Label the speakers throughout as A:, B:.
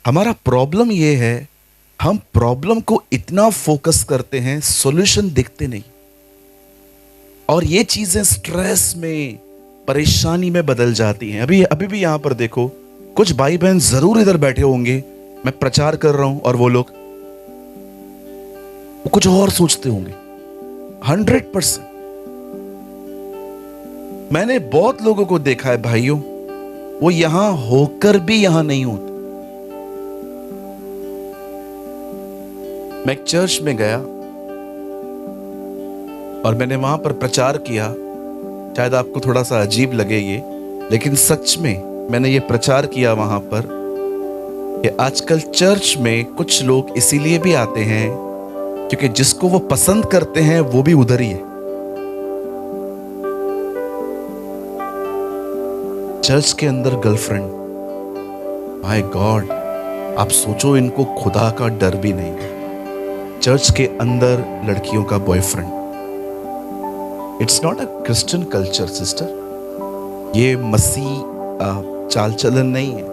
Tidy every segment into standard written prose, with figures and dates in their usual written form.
A: हमारा प्रॉब्लम ये है, हम प्रॉब्लम को इतना फोकस करते हैं, सॉल्यूशन दिखते नहीं। और ये चीजें स्ट्रेस में, परेशानी में बदल जाती हैं। अभी अभी भी यहां पर देखो, कुछ भाई बहन जरूर इधर बैठे होंगे, मैं प्रचार कर रहा हूं और वो लोग कुछ और सोचते होंगे। 100% मैंने बहुत लोगों को देखा है भाइयों, वो यहां होकर भी यहां नहीं होते। मैं एक चर्च में गया और मैंने वहां पर प्रचार किया। शायद आपको थोड़ा सा अजीब लगे ये, लेकिन सच में मैंने ये प्रचार किया वहां पर कि आजकल चर्च में कुछ लोग इसीलिए भी आते हैं क्योंकि जिसको वो पसंद करते हैं वो भी उधर ही है। चर्च के अंदर गर्लफ्रेंड, माय गॉड, आप सोचो इनको खुदा का डर भी नहीं है। चर्च के अंदर लड़कियों का boyfriend. It's not a Christian culture sister, ये मसीह चाल चलन नहीं है।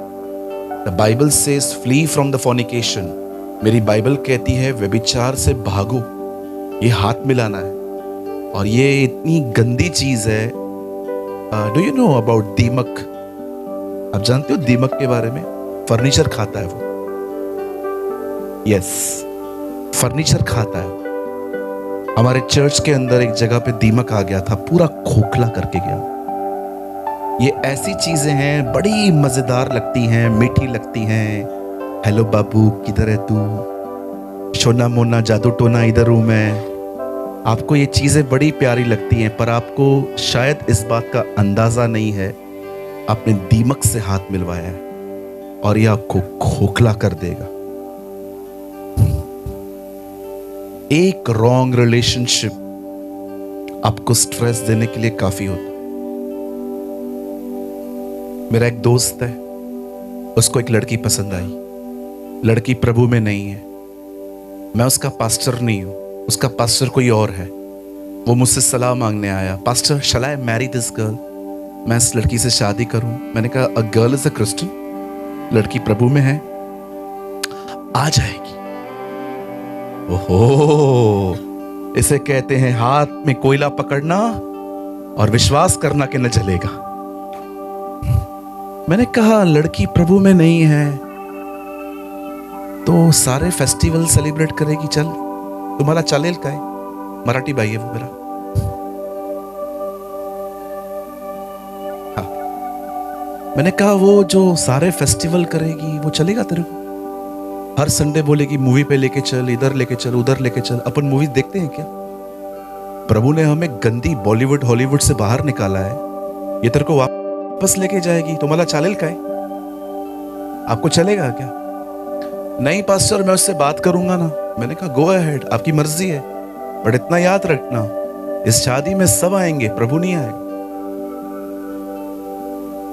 A: The Bible says flee from the fornication. मेरी बाइबल कहती है व्यभिचार से भागो। ये हाथ मिलाना है और ये इतनी गंदी चीज है। डू यू नो अबाउट दीमक? आप जानते हो दीमक के बारे में? फर्नीचर खाता है वो। यस, फर्नीचर खाता है। हमारे चर्च के अंदर एक जगह पे दीमक आ गया था, पूरा खोखला करके गया। ये ऐसी चीजें हैं, बड़ी मजेदार लगती हैं, मीठी लगती हैं। हेलो बाबू, किधर है तू? शोना मोना जादू टोना, इधर हूं मैं। आपको ये चीजें बड़ी प्यारी लगती हैं, पर आपको शायद इस बात का अंदाजा नहीं है आपने दीमक से हाथ मिलवाया है और ये आपको खोखला कर देगा। एक रॉन्ग रिलेशनशिप आपको स्ट्रेस देने के लिए काफी होता है। मेरा एक दोस्त है, उसको एक लड़की पसंद आई। लड़की प्रभु में नहीं है। मैं उसका पास्टर नहीं हूं, उसका पास्टर कोई और है। वो मुझसे सलाह मांगने आया, pastor shall I marry this girl? मैं इस लड़की से शादी करूं? मैंने कहा a girl is a Christian, लड़की प्रभु में है, आ जाएगी। ओहो, इसे कहते हैं हाथ में कोयला पकड़ना और विश्वास करना कि न जलेगा। मैंने कहा लड़की प्रभु में नहीं है तो सारे फेस्टिवल सेलिब्रेट करेगी, चल तुम्हारा चालेल का है। मराठी भाई है वो मेरा। हाँ, मैंने कहा वो जो सारे फेस्टिवल करेगी वो चलेगा तेरे को? हर संडे बोलेगी मूवी पे लेके चल, इधर लेके चल, उधर लेके चल। अपन मूवी देखते हैं क्या? प्रभु ने हमें गंदी बॉलीवुड हॉलीवुड से बाहर निकाला है, ये तेरे को वापस लेके जाएगी। तुम्हारा चालेल का है, आपको चलेगा क्या? नहीं पास्टर, मैं उससे बात करूंगा ना। मैंने कहा गो अहेड, आपकी मर्जी है, बट इतना याद रखना इस शादी में सब आएंगे, प्रभु नहीं आएगा।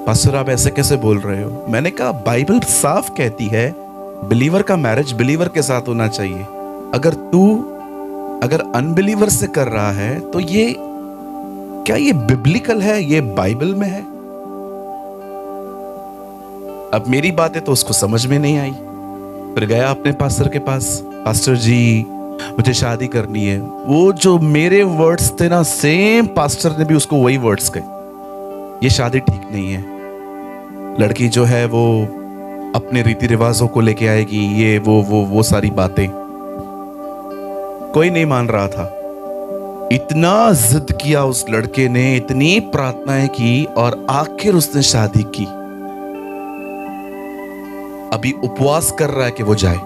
A: पास्टर आप ऐसे कैसे बोल रहे हो? मैंने कहा बाइबल साफ कहती है बिलीवर का मैरिज बिलीवर के साथ होना चाहिए। अगर अनबिलीवर से कर रहा है तो ये क्या ये बिब्लिकल है? ये बाइबल में है? अब मेरी बातें तो उसको समझ में नहीं आई। फिर गया अपने पास्टर के पास, पास्टर जी मुझे शादी करनी है। वो जो मेरे वर्ड्स थे ना, सेम पास्टर ने भी उसको वही वर्ड्स कहे, ये शादी ठीक नहीं है। लड़की जो है वो अपने रीति रिवाजों को लेके आएगी, ये वो सारी बातें। कोई नहीं मान रहा था। इतना जिद किया उस लड़के ने, इतनी प्रार्थनाएं की और आखिर उसने शादी की। अभी उपवास कर रहा है कि वो जाए।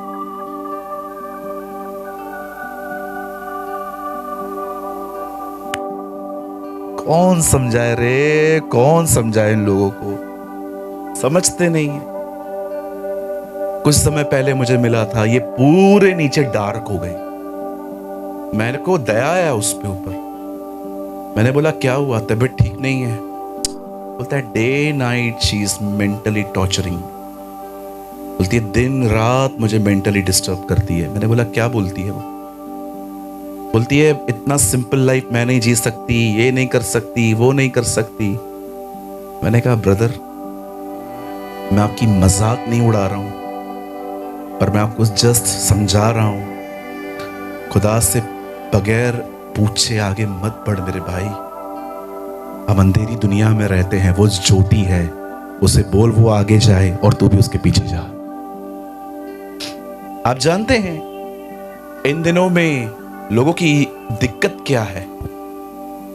A: कौन समझाए रे, कौन समझाए इन लोगों को? समझते नहीं है। कुछ समय पहले मुझे मिला था, ये पूरे नीचे डार्क हो गए। मेरे को दया आया उसके ऊपर। मैंने बोला क्या हुआ, तबीयत ठीक नहीं है? बोलता है day night she is mentally torturing. बोलती है दिन रात मुझे मेंटली डिस्टर्ब करती है। मैंने बोला क्या बोलती है वो? बोलती है इतना सिंपल लाइफ मैं नहीं जी सकती, ये नहीं कर सकती, वो नहीं कर सकती। मैंने कहा ब्रदर मैं आपकी मजाक नहीं उड़ा रहा हूं, पर मैं आपको जस्ट समझा रहा हूं, खुदा से बगैर पूछे आगे मत बढ़ मेरे भाई। हम अंधेरी दुनिया में रहते हैं, वो ज्योति है, उसे बोल वो आगे जाए और तू भी उसके पीछे जा। आप जानते हैं इन दिनों में लोगों की दिक्कत क्या है?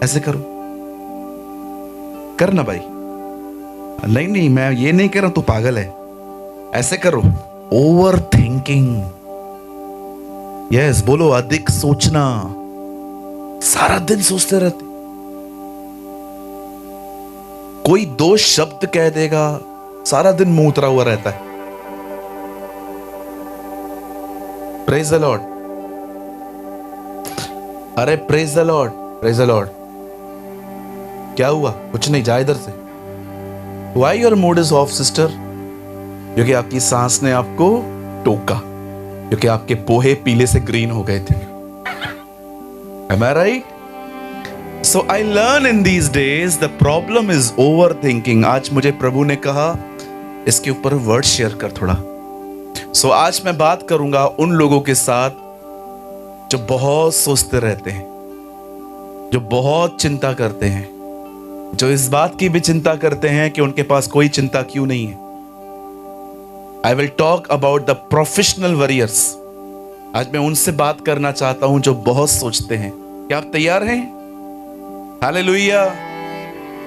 A: ऐसे करो, करना भाई। नहीं नहीं, मैं ये नहीं कह रहा तू पागल है। ऐसे करो, ओवर थिंकिंग। यस, बोलो अधिक सोचना। सारा दिन सोचते रहते, कोई दो शब्द कह देगा, सारा दिन मुंह उतरा हुआ रहता है। Praise the lord. अरे praise the lord, praise the lord. क्या हुआ? कुछ नहीं, जा इधर से। Why your mood is off sister? क्योंकि आपकी सांस ने आपको टोका, क्योंकि आपके पोहे पीले से ग्रीन हो गए थे। Am I right? So I learn in these days the problem is overthinking. आज मुझे प्रभु ने कहा इसके ऊपर वर्ड शेयर कर थोड़ा। So आज मैं बात करूंगा उन लोगों के साथ जो बहुत सोचते रहते हैं, जो बहुत चिंता करते हैं, जो इस बात की भी चिंता करते हैं कि उनके पास कोई चिंता क्यों नहीं है। I will talk about the professional warriors. आज मैं उनसे बात करना चाहता हूं जो बहुत सोचते हैं। क्या आप तैयार हैं? हालेलुया।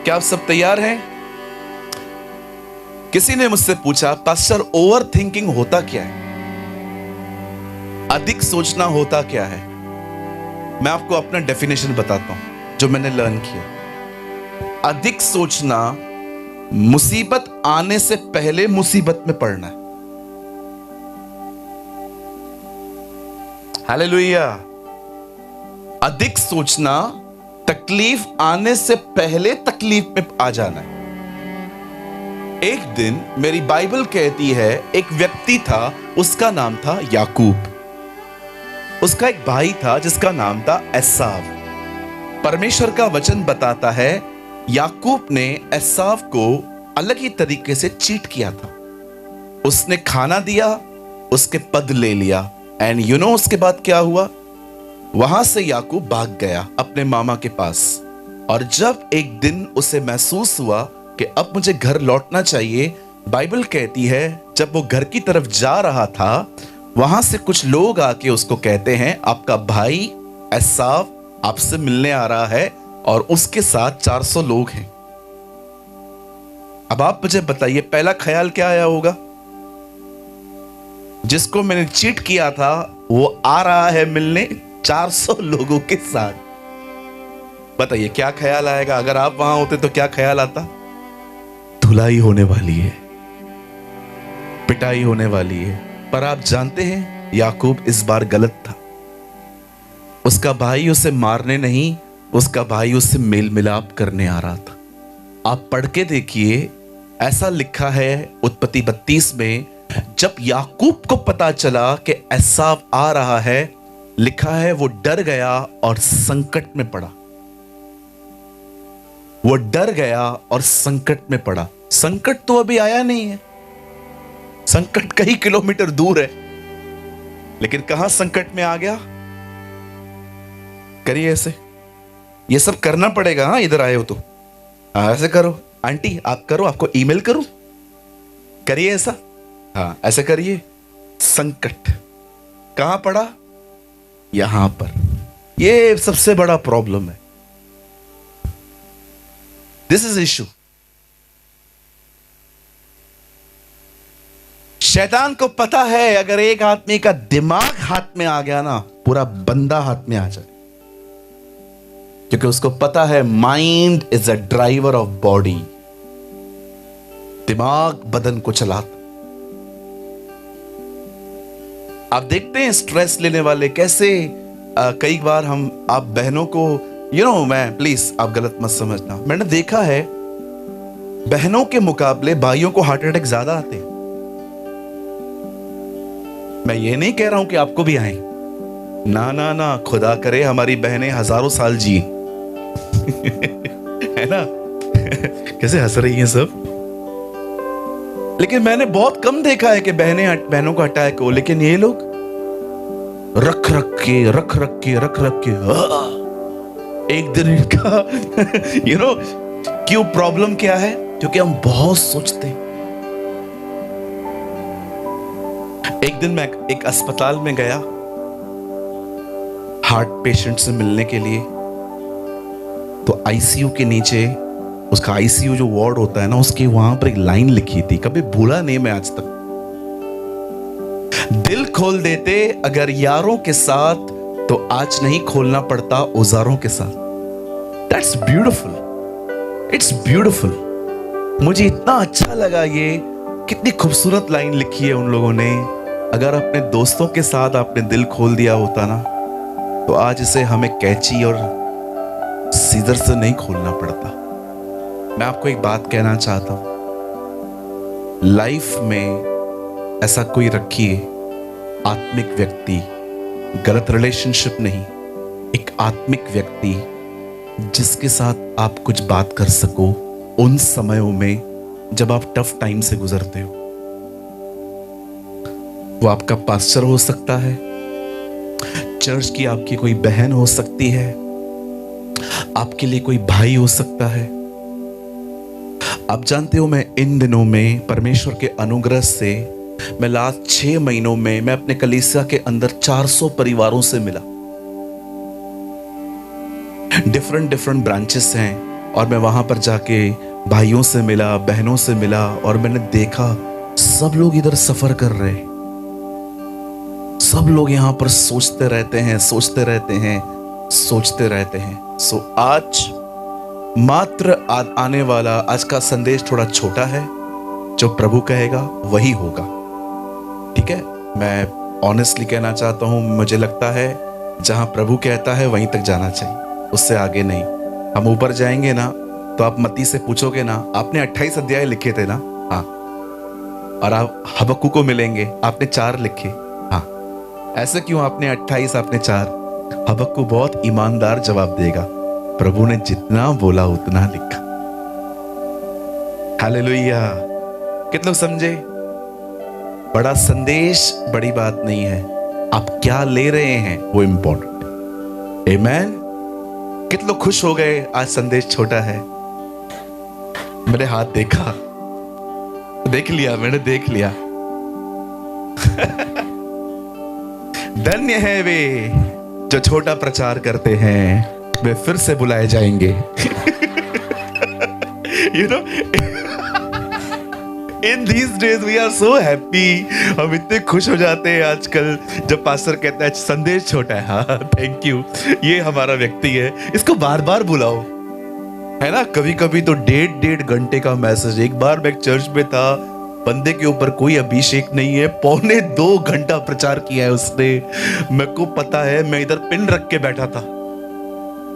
A: क्या आप सब तैयार हैं? किसी ने मुझसे पूछा, पास्टर ओवर थिंकिंग होता क्या है? अधिक सोचना होता क्या है? मैं आपको अपना डेफिनेशन बताता हूं जो मैंने लर्न किया। अधिक सोचना मुसीबत आने से पहले मुसीबत में पड़ना है। हालेलुया। अधिक सोचना तकलीफ आने से पहले तकलीफ में आ जाना है। एक दिन मेरी बाइबल कहती है एक व्यक्ति था, उसका नाम था याकूब। उसका एक भाई था जिसका नाम था एसाव। परमेश्वर का वचन बताता है याकूब ने एसाव को अलग ही तरीके से चीट किया था। उसने खाना दिया, उसके पद ले लिया, एंड यू नो उसके बाद क्या हुआ? वहां से याकूब भाग गया अपने मामा के पास। और जब एक दिन उसे महसूस हुआ कि अब मुझे घर लौटना चाहिए, बाइबल कहती है जब वो घर की तरफ जा रहा था, वहां से कुछ लोग आके उसको कहते हैं आपका भाई एसाव आपसे मिलने आ रहा है और उसके साथ 400 लोग हैं। अब आप मुझे बताइए पहला ख्याल क्या आया होगा? जिसको मैंने चीट किया था वो आ रहा है मिलने 400 लोगों के साथ। बताइए क्या ख्याल आएगा? अगर आप वहां होते तो क्या ख्याल आता? धुलाई होने वाली है, पिटाई होने वाली है। पर आप जानते हैं याकूब इस बार गलत था। उसका भाई उसे मारने नहीं, उसका भाई उससे मेल मिलाप करने आ रहा था। आप पढ़ के देखिए, ऐसा लिखा है उत्पत्ति 32 में, जब याकूब को पता चला कि एसाव आ रहा है, लिखा है वो डर गया और संकट में पड़ा। वो डर गया और संकट में पड़ा। संकट तो अभी आया नहीं है, संकट कई किलोमीटर दूर है, लेकिन कहां संकट में आ गया? करिए ऐसे, ये सब करना पड़ेगा। हाँ, इधर आए हो तो ऐसे करो। आंटी आप करो, आपको ईमेल करूं? करिए ऐसा। हाँ ऐसे करिए। संकट कहां पड़ा? यहां पर। ये सबसे बड़ा प्रॉब्लम है। This is issue. शैतान को पता है अगर एक आदमी का दिमाग हाथ में आ गया ना, पूरा बंदा हाथ में आ जाए, क्योंकि उसको पता है mind is a driver of body. दिमाग बदन को चलाता। आप देखते हैं स्ट्रेस लेने वाले कैसे कई बार आप बहनों को मैं प्लीज आप गलत मत समझना, मैंने देखा है बहनों के मुकाबले भाइयों को हार्ट अटैक ज्यादा आते हैं। मैं ये नहीं कह रहा हूं कि आपको भी आए, ना ना ना, खुदा करे हमारी बहनें हजारों साल जी है ना। कैसे हंस रही हैं सब। लेकिन मैंने बहुत कम देखा है कि बहनों का अटैक हो, लेकिन ये लोग रख रख के एक दिन इनका क्यों प्रॉब्लम क्या है? क्योंकि हम बहुत सोचते हैं। एक दिन मैं एक अस्पताल में गया हार्ट पेशेंट से मिलने के लिए, तो आईसीयू के नीचे, उसका आईसीयू जो वार्ड होता है ना, उसके वहां पर एक लाइन लिखी थी, कभी भूला नहीं मैं आज तक। दिल खोल देते अगर यारों के साथ, तो आज नहीं खोलना पड़ता औजारों के साथ। That's beautiful, it's beautiful. मुझे इतना अच्छा लगा, ये कितनी खूबसूरत लाइन लिखी है उन लोगों ने। अगर अपने दोस्तों के साथ आपने दिल खोल दिया होता ना, तो आज इसे हमें कैंची और सीजर से नहीं खोलना पड़ता। मैं आपको एक बात कहना चाहता हूं, लाइफ में ऐसा कोई रखिए आत्मिक व्यक्ति, गलत रिलेशनशिप नहीं, एक आत्मिक व्यक्ति जिसके साथ आप कुछ बात कर सको उन समयों में जब आप टफ टाइम से गुजरते हो। वो आपका पास्टर हो सकता है, चर्च की आपकी कोई बहन हो सकती है, आपके लिए कोई भाई हो सकता है। आप जानते हो, मैं इन दिनों में परमेश्वर के अनुग्रह से मैं लास्ट 6 महीनों में मैं अपने कलीसिया के अंदर 400 परिवारों से मिला। डिफरेंट ब्रांचेस हैं, और मैं वहां पर जाके भाइयों से मिला, बहनों से मिला, और मैंने देखा सब लोग इधर सफर कर रहे हैं। सब लोग यहां पर सोचते रहते हैं। सो आज मात्र आने वाला आज का संदेश थोड़ा छोटा है, जो प्रभु कहेगा वही होगा, ठीक है? मैं ऑनेस्टली कहना चाहता हूं, मुझे लगता है जहां प्रभु कहता है वहीं तक जाना चाहिए, उससे आगे नहीं। हम ऊपर जाएंगे ना, तो आप मत्ती से पूछोगे ना, आपने 28 अध्याय लिखे थे ना? हाँ। और आप हबक्कू को मिलेंगे, आपने 4 लिखे। हाँ। ऐसे क्यों आपने 28, आपने 4? हबक्कू बहुत ईमानदार जवाब देगा, प्रभु ने जितना बोला उतना लिखा। हालेलुया। कितने लोग समझे? बड़ा संदेश बड़ी बात नहीं है, आप क्या ले रहे हैं वो इंपॉर्टेंट है। आमेन। कितने लोग खुश हो गए आज संदेश छोटा है? मैंने हाथ देखा, मैंने देख लिया। धन्य है वे जो छोटा प्रचार करते हैं, वे फिर से बुलाए जाएंगे। In these days we are so happy। हम इतने खुश हो जाते हैं आजकल जब पास्टर कहता है संदेश छोटा है। हाँ, थैंक यू, ये हमारा व्यक्ति है, इसको बार बार बुलाओ, है ना? कभी कभी तो 1.5 घंटे का मैसेज। एक बार मैं चर्च में था, बंदे के ऊपर कोई अभिषेक नहीं है, 2.25 घंटा प्रचार किया है उसने। मेरे को पता है, मैं इधर पिन रख के बैठा था,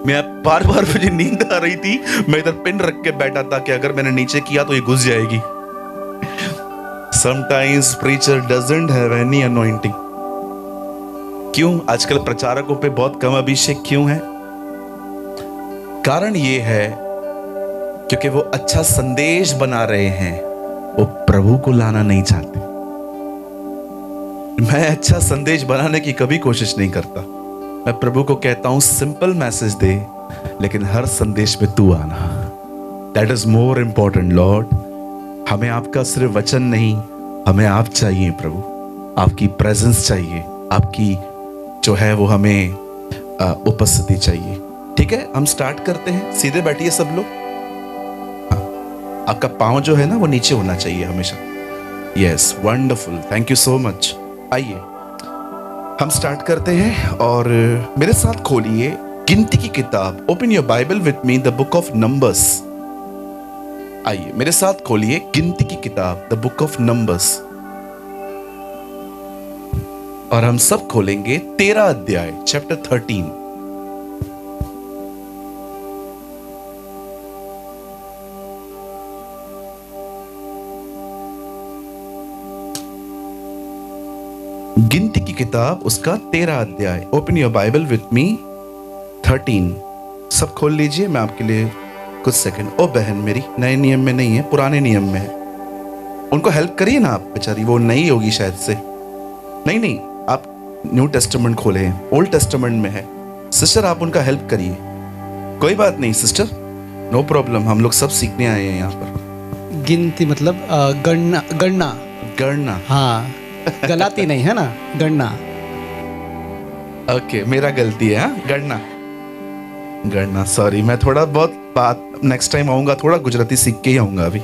A: मैं बार मुझे नींद आ रही थी, मैं इधर पिन रख के बैठा था कि अगर मैंने नीचे किया तो ये घुस जाएगी। Sometimes preacher doesn't have any anointing। क्यों आजकल प्रचारकों पे बहुत कम अभिषेक क्यों है? कारण ये है क्योंकि वो अच्छा संदेश बना रहे हैं, वो प्रभु को लाना नहीं चाहते। मैं अच्छा संदेश बनाने की कभी कोशिश नहीं करता। मैं प्रभु को कहता हूं सिंपल मैसेज दे, लेकिन हर संदेश में तू आना। That is more important Lord. हमें आपका सिर्फ वचन नहीं, हमें आप चाहिए प्रभु, आपकी प्रेजेंस चाहिए, आपकी जो है वो हमें उपस्थिति चाहिए। ठीक है, हम स्टार्ट करते हैं। सीधे बैठिए सब लोग। हाँ, आपका पाँव जो है ना वो नीचे होना चाहिए हमेशा। Yes, wonderful, thank you so much. आइए हम स्टार्ट करते हैं और मेरे साथ खोलिए गिनती की किताब। Open your Bible with me, the book of numbers. आइए मेरे साथ खोलिए गिनती की किताब, द बुक ऑफ नंबर्स, और हम सब खोलेंगे 13 अध्याय, चैप्टर 13। गिनती की किताब उसका 13 अध्याय। Open your Bible with me, 13। सब खोल लीजिए, मैं आपके लिए कुछ सेकंड। ओ बहन मेरी, नए नियम में नहीं है, पुराने नियम में है। उनको हेल्प करिए ना आप, बेचारी वो नहीं होगी शायद से। नहीं नहीं, आप न्यू टेस्टामेंट खोले हैं, ओल्ड टेस्टामेंट में है। सिस्टर आप उनका हेल्प करिए। कोई बात नहीं सिस्टर, नो प्रॉब्लम, हम लोग सब सीखने आए हैं यहाँ पर।
B: गिनती मतलब गणना गणना
A: गणना,
B: हाँ, गलाती नहीं है ना, गणना।
A: ओके, मेरा गलती है। हाँ, गणना गणना, सॉरी। मैं थोड़ा बहुत बात नेक्स्ट टाइम आऊंगा, थोड़ा गुजराती सीख के ही आऊंगा। अभी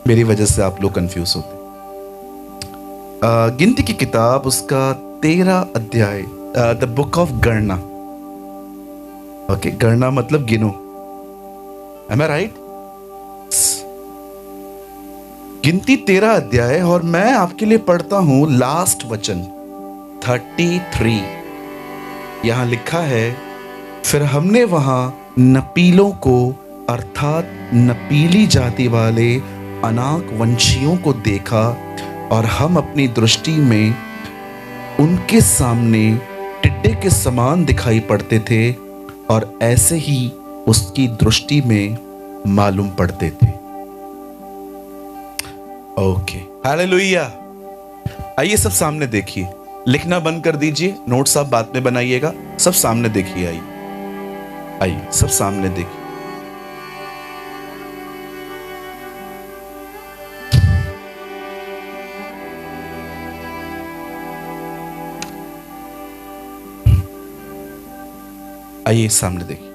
A: मेरी वजह से आप लोग कंफ्यूज होते। गिनती की किताब उसका 13 अध्याय, द बुक ऑफ गणना। ओके, गणना मतलब गिनो। एम आई राइट? गिनती 13 अध्याय, और मैं आपके लिए पढ़ता हूं लास्ट वचन 33। यहां लिखा है, फिर हमने वहां नपीलों को अर्थात नपीली जाति वाले अनाक वंशियों को देखा, और हम अपनी दृष्टि में उनके सामने टिड्डे के समान दिखाई पड़ते थे, और ऐसे ही उसकी दृष्टि में मालूम पड़ते थे। Okay, hallelujah. आइए सब सामने देखिए, लिखना बंद कर दीजिए, नोट्स आप बाद में बनाइएगा। सब सामने देखिए, आइए आइए सब सामने देखिए। आइए सामने देखिए।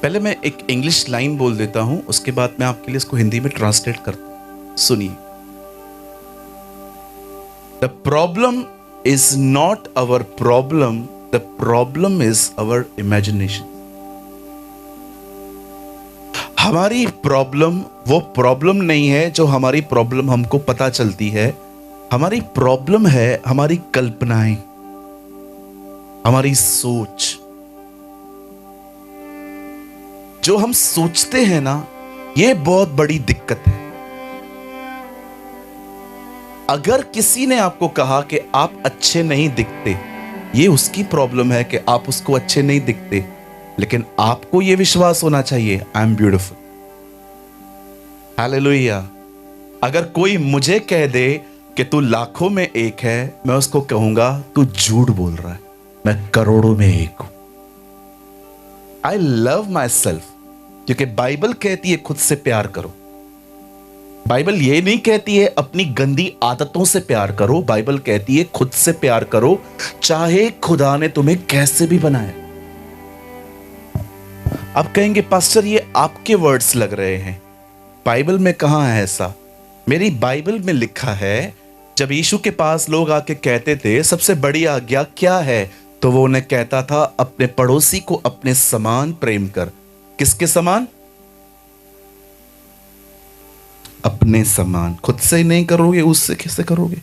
A: पहले मैं एक इंग्लिश लाइन बोल देता हूं, उसके बाद मैं आपके लिए इसको हिंदी में ट्रांसलेट करता हूं। सुनिए। The problem is not our problem, the problem is our imagination. हमारी प्रॉब्लम वो प्रॉब्लम नहीं है जो हमारी प्रॉब्लम हमको पता चलती है। हमारी प्रॉब्लम है हमारी कल्पनाएं, हमारी सोच। जो हम सोचते हैं ना, ये बहुत बड़ी दिक्कत है। अगर किसी ने आपको कहा कि आप अच्छे नहीं दिखते, ये उसकी प्रॉब्लम है कि आप उसको अच्छे नहीं दिखते, लेकिन आपको ये विश्वास होना चाहिए, आई एम ब्यूटिफुल। हालेलुया। अगर कोई मुझे कह दे कि तू लाखों में एक है, मैं उसको कहूंगा तू झूठ बोल रहा है, मैं करोड़ों में एक हूं। आई लव माई सेल्फ, क्योंकि बाइबल कहती है खुद से प्यार करो। बाइबल ये नहीं कहती है अपनी गंदी आदतों से प्यार करो, बाइबल कहती है खुद से प्यार करो, चाहे खुदा ने तुम्हें कैसे भी बनाया। आप कहेंगे पास्टर ये आपके वर्ड्स लग रहे हैं, बाइबल में कहां है ऐसा? मेरी बाइबल में लिखा है, जब यीशु के पास लोग आके कहते थे सबसे बड़ी आज्ञा क्या है, तो वो उन्हें कहता था अपने पड़ोसी को अपने समान प्रेम कर। किसके समान? अपने समान। खुद से ही नहीं करोगे, उससे कैसे करोगे?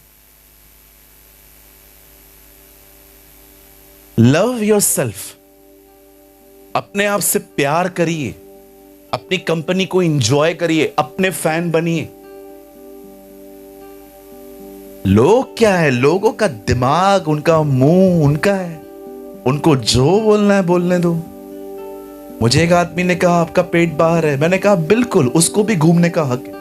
A: Love yourself. अपने आप से प्यार करिए, अपनी कंपनी को एंजॉय करिए, अपने फैन बनिए। लोग क्या है? लोगों का दिमाग, उनका मुंह उनका है, उनको जो बोलना है बोलने दो। मुझे एक आदमी ने कहा आपका पेट बाहर है, मैंने कहा बिल्कुल, उसको भी घूमने का हक है।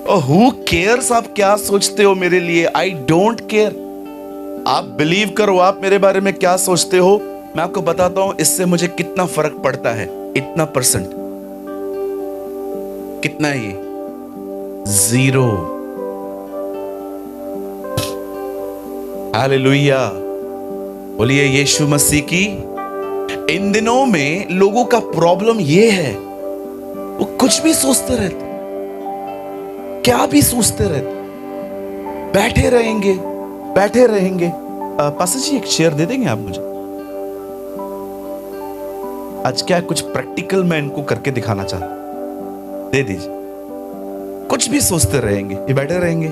A: और हु केयर्स आप क्या सोचते हो मेरे लिए? I don't care. आप बिलीव करो आप मेरे बारे में क्या सोचते हो, मैं आपको बताता हूं इससे मुझे कितना फर्क पड़ता है। इतना परसेंट। कितना है ये? 0। हालेलुया। बोलिए यीशु मसीह की। इन दिनों में लोगों का प्रॉब्लम ये है, वो कुछ भी सोचते रहते, क्या भी सोचते रहते, बैठे रहेंगे बैठे रहेंगे। पास्टर जी एक शेयर दे देंगे आप मुझे? आज क्या कुछ प्रैक्टिकल मैं इनको करके दिखाना चाहता हूं, दे दीजिए। कुछ भी सोचते रहेंगे, ये बैठे रहेंगे।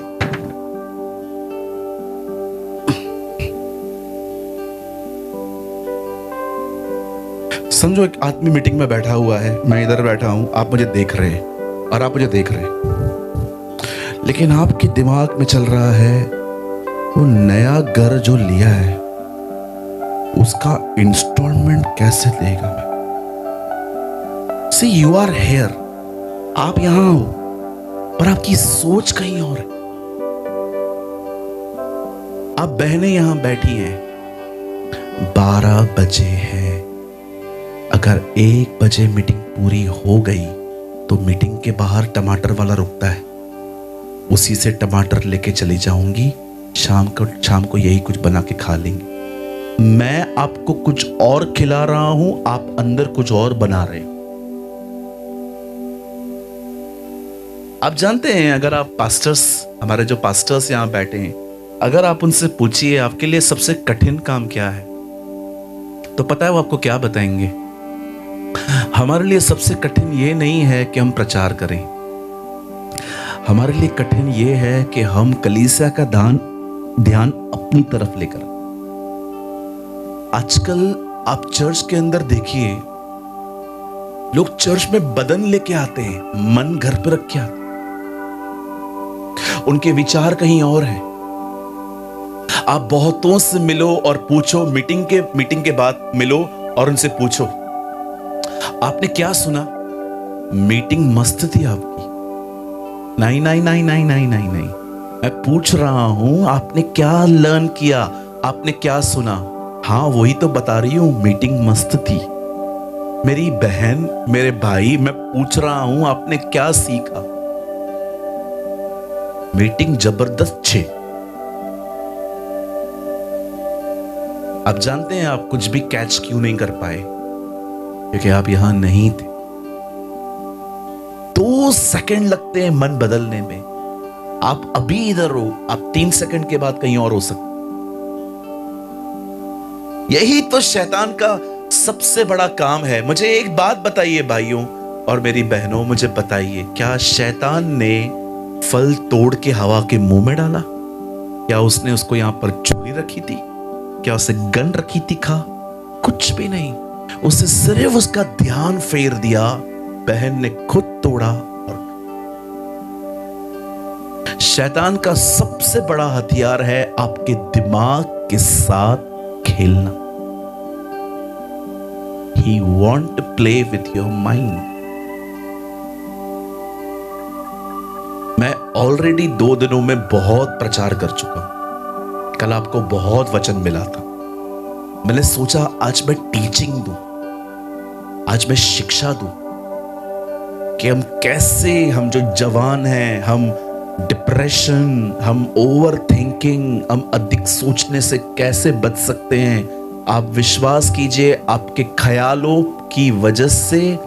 A: समझो एक आदमी मीटिंग में बैठा हुआ है, मैं इधर बैठा हूं, आप मुझे देख रहे हैं और आप मुझे देख रहे हैं, लेकिन आपके दिमाग में चल रहा है वो नया घर जो लिया है उसका इंस्टॉलमेंट कैसे देगा मैं? सी यू आर हेयर, आप यहां हो पर आपकी सोच कहीं और है। आप बहनें यहां बैठी हैं, 12 बजे हैं। अगर 1 बजे मीटिंग पूरी हो गई तो मीटिंग के बाहर टमाटर वाला रुकता है, उसी से टमाटर लेके चली जाऊंगी। शाम को यही कुछ बना के खा लेंगे। मैं आपको कुछ और खिला रहा हूं, आप अंदर कुछ और बना रहे हो। आप जानते हैं, अगर आप पास्टर्स, हमारे जो पास्टर्स यहां बैठे हैं, अगर आप उनसे पूछिए आपके लिए सबसे कठिन काम क्या है, तो पता है वो आपको क्या बताएंगे? हमारे लिए सबसे कठिन ये नहीं है कि हम प्रचार करें, हमारे लिए कठिन ये है कि हम कलीसिया का ध्यान अपनी तरफ लेकर। आजकल आप चर्च के अंदर देखिए, लोग चर्च में बदन लेके आते हैं, मन घर पर रख के आते हैं, उनके विचार कहीं और हैं। आप बहुतों से मिलो और पूछो, मीटिंग के बाद मिलो और उनसे पूछो आपने क्या सुना? मीटिंग मस्त थी आपकी? नहीं नहीं नहीं नहीं नहीं नहीं नहीं, मैं पूछ रहा हूं आपने क्या लर्न किया, आपने क्या सुना? हाँ वही तो बता रही हूं, मीटिंग मस्त थी। मेरी बहन, मेरे भाई, मैं पूछ रहा हूं आपने क्या सीखा? मीटिंग जबरदस्त छे। आप जानते हैं आप कुछ भी कैच क्यों नहीं कर पाए? क्योंकि आप यहां नहीं थे। 2 सेकंड लगते हैं मन बदलने में। आप अभी इधर हो, आप 3 सेकंड के बाद कहीं और हो सकते। यही तो शैतान का सबसे बड़ा काम है। मुझे एक बात बताइए भाइयों और मेरी बहनों, मुझे बताइए, क्या शैतान ने फल तोड़ के हवा के मुंह में डाला? क्या उसने उसको यहां पर छुरी रखी थी? क्या उसे गन रखी थी खा? कुछ भी नहीं। उसे सिर्फ उसका ध्यान फेर दिया, बहन ने खुद तोड़ा। और शैतान का सबसे बड़ा हथियार है आपके दिमाग के साथ खेलना। He want to play with your mind. मैं ऑलरेडी 2 दिनों में बहुत प्रचार कर चुका हूं। कल आपको बहुत वचन मिला था। मैंने सोचा आज मैं टीचिंग दूं, आज मैं शिक्षा दूं कि हम कैसे, हम जो जवान हैं, हम डिप्रेशन, हम ओवर थिंकिंग, हम अधिक सोचने से कैसे बच सकते हैं। आप विश्वास कीजिए, आपके ख्यालों की वजह से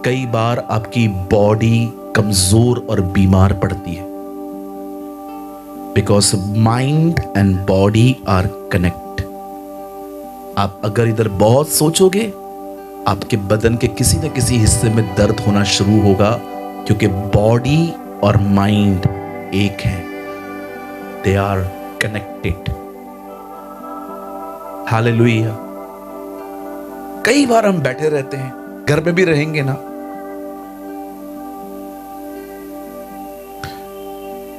A: कई बार आपकी बॉडी कमजोर और बीमार पड़ती है। Because mind and body are connect. आप अगर इधर बहुत सोचोगे, आपके बदन के किसी न किसी हिस्से में दर्द होना शुरू होगा, क्योंकि बॉडी और माइंड एक है। They are connected. हालेलुया। कई बार हम बैठे रहते हैं, घर में भी रहेंगे ना,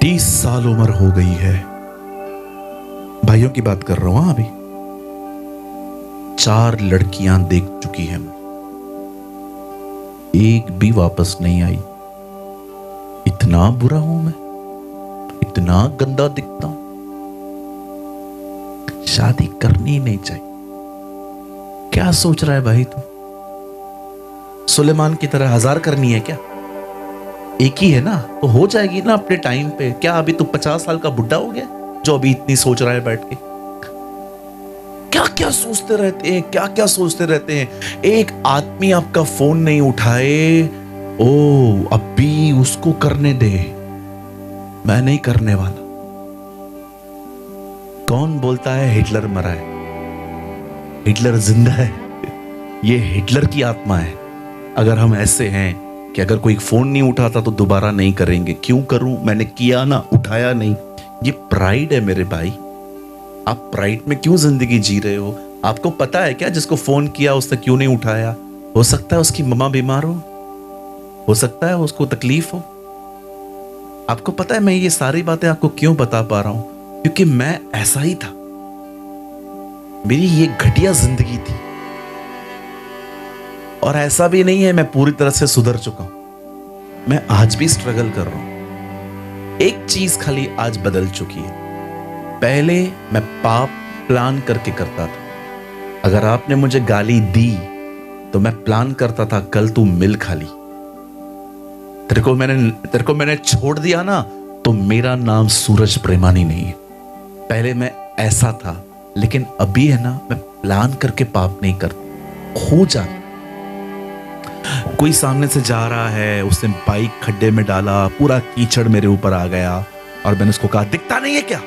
A: 30 साल उम्र हो गई है, भाइयों की बात कर रहा हूं। अभी 4 लड़कियां देख चुकी हैं, एक भी वापस नहीं आई। इतना बुरा हूं मैं, इतना गंदा दिखता हूं। शादी करनी नहीं चाहिए। क्या सोच रहा है भाई तू? सुलेमान की तरह 1000 करनी है क्या? एक ही है ना, तो हो जाएगी ना अपने टाइम पे। क्या अभी तू 50 साल का बुढ़ा हो गया जो अभी इतनी सोच रहा है बैठ के? क्या क्या सोचते रहते हैं, क्या क्या सोचते रहते हैं। एक आदमी आपका फोन नहीं उठाए, ओ अभी उसको करने दे, मैं नहीं करने वाला। कौन बोलता है हिटलर मरा है? हिटलर जिंदा है। ये हिटलर की आत्मा है। अगर हम ऐसे हैं कि अगर कोई फोन नहीं उठाता तो दोबारा नहीं करेंगे, क्यों करूं, मैंने किया ना, उठाया नहीं, ये प्राइड है मेरे भाई। आप प्राइड में क्यों जिंदगी जी रहे हो? आपको पता है क्या जिसको फोन किया उसने क्यों नहीं उठाया? हो सकता है उसकी मम्मा बीमार हो सकता है उसको तकलीफ हो। आपको पता है मैं ये सारी बातें आपको क्यों बता पा रहा हूं? क्योंकि मैं ऐसा ही था। मेरी ये घटिया जिंदगी थी, और ऐसा भी नहीं है मैं पूरी तरह से सुधर चुका हूं, मैं आज भी स्ट्रगल कर रहा हूं। एक चीज खाली आज बदल चुकी है। पहले मैं पाप प्लान करके करता था। अगर आपने मुझे गाली दी तो मैं प्लान करता था कल तू मिल खा ली। तेरे को मैंने छोड़ दिया ना तो मेरा नाम सूरज प्रेमानी नहीं है। पहले मैं ऐसा था, लेकिन अभी है ना, मैं प्लान करके पाप नहीं करता, हो जाता। कोई सामने से जा रहा है, उसने बाइक खड्डे में डाला, पूरा कीचड़ मेरे ऊपर आ गया, और मैंने उसको कहा दिखता नहीं है क्या?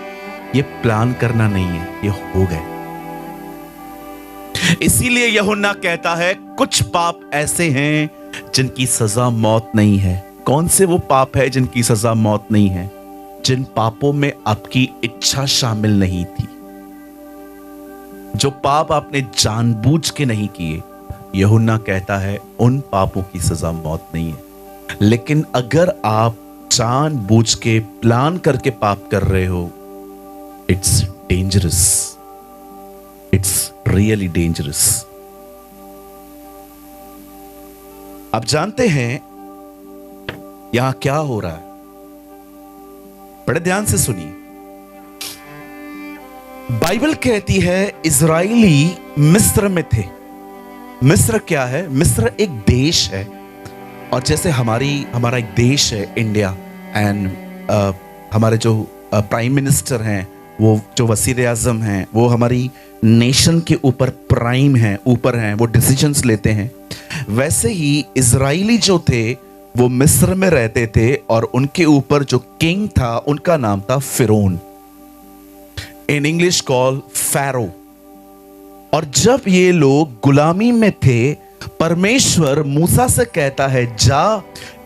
A: ये प्लान करना नहीं है, ये हो गए। इसीलिए यूहन्ना कहता है कुछ पाप ऐसे हैं जिनकी सजा मौत नहीं है। कौन से वो पाप है जिनकी सजा मौत नहीं है? जिन पापों में आपकी इच्छा शामिल नहीं थी, जो पाप आपने जानबूझ के नहीं किए। यूहन्ना कहता है उन पापों की सजा मौत नहीं है। लेकिन अगर आप जानबूझ के प्लान करके पाप कर रहे हो, it's dangerous, it's really dangerous. आप जानते हैं यहां क्या हो रहा है? बड़े ध्यान से सुनिए। बाइबल कहती है इजराइली मिस्र में थे। मिस्र क्या है? मिस्र एक देश है, और जैसे हमारा एक देश है इंडिया, एंड हमारे जो प्राइम मिनिस्टर हैं, वो जो वसीर आजम हैं, वो हमारी नेशन के ऊपर प्राइम हैं, ऊपर हैं, वो डिसीजंस लेते हैं। वैसे ही इजराइली जो थे वो मिस्र में रहते थे, और उनके ऊपर जो किंग था उनका नाम था फिरौन, इन इंग्लिश कॉल फैरो। और जब ये लोग गुलामी में थे, परमेश्वर मूसा से कहता है जा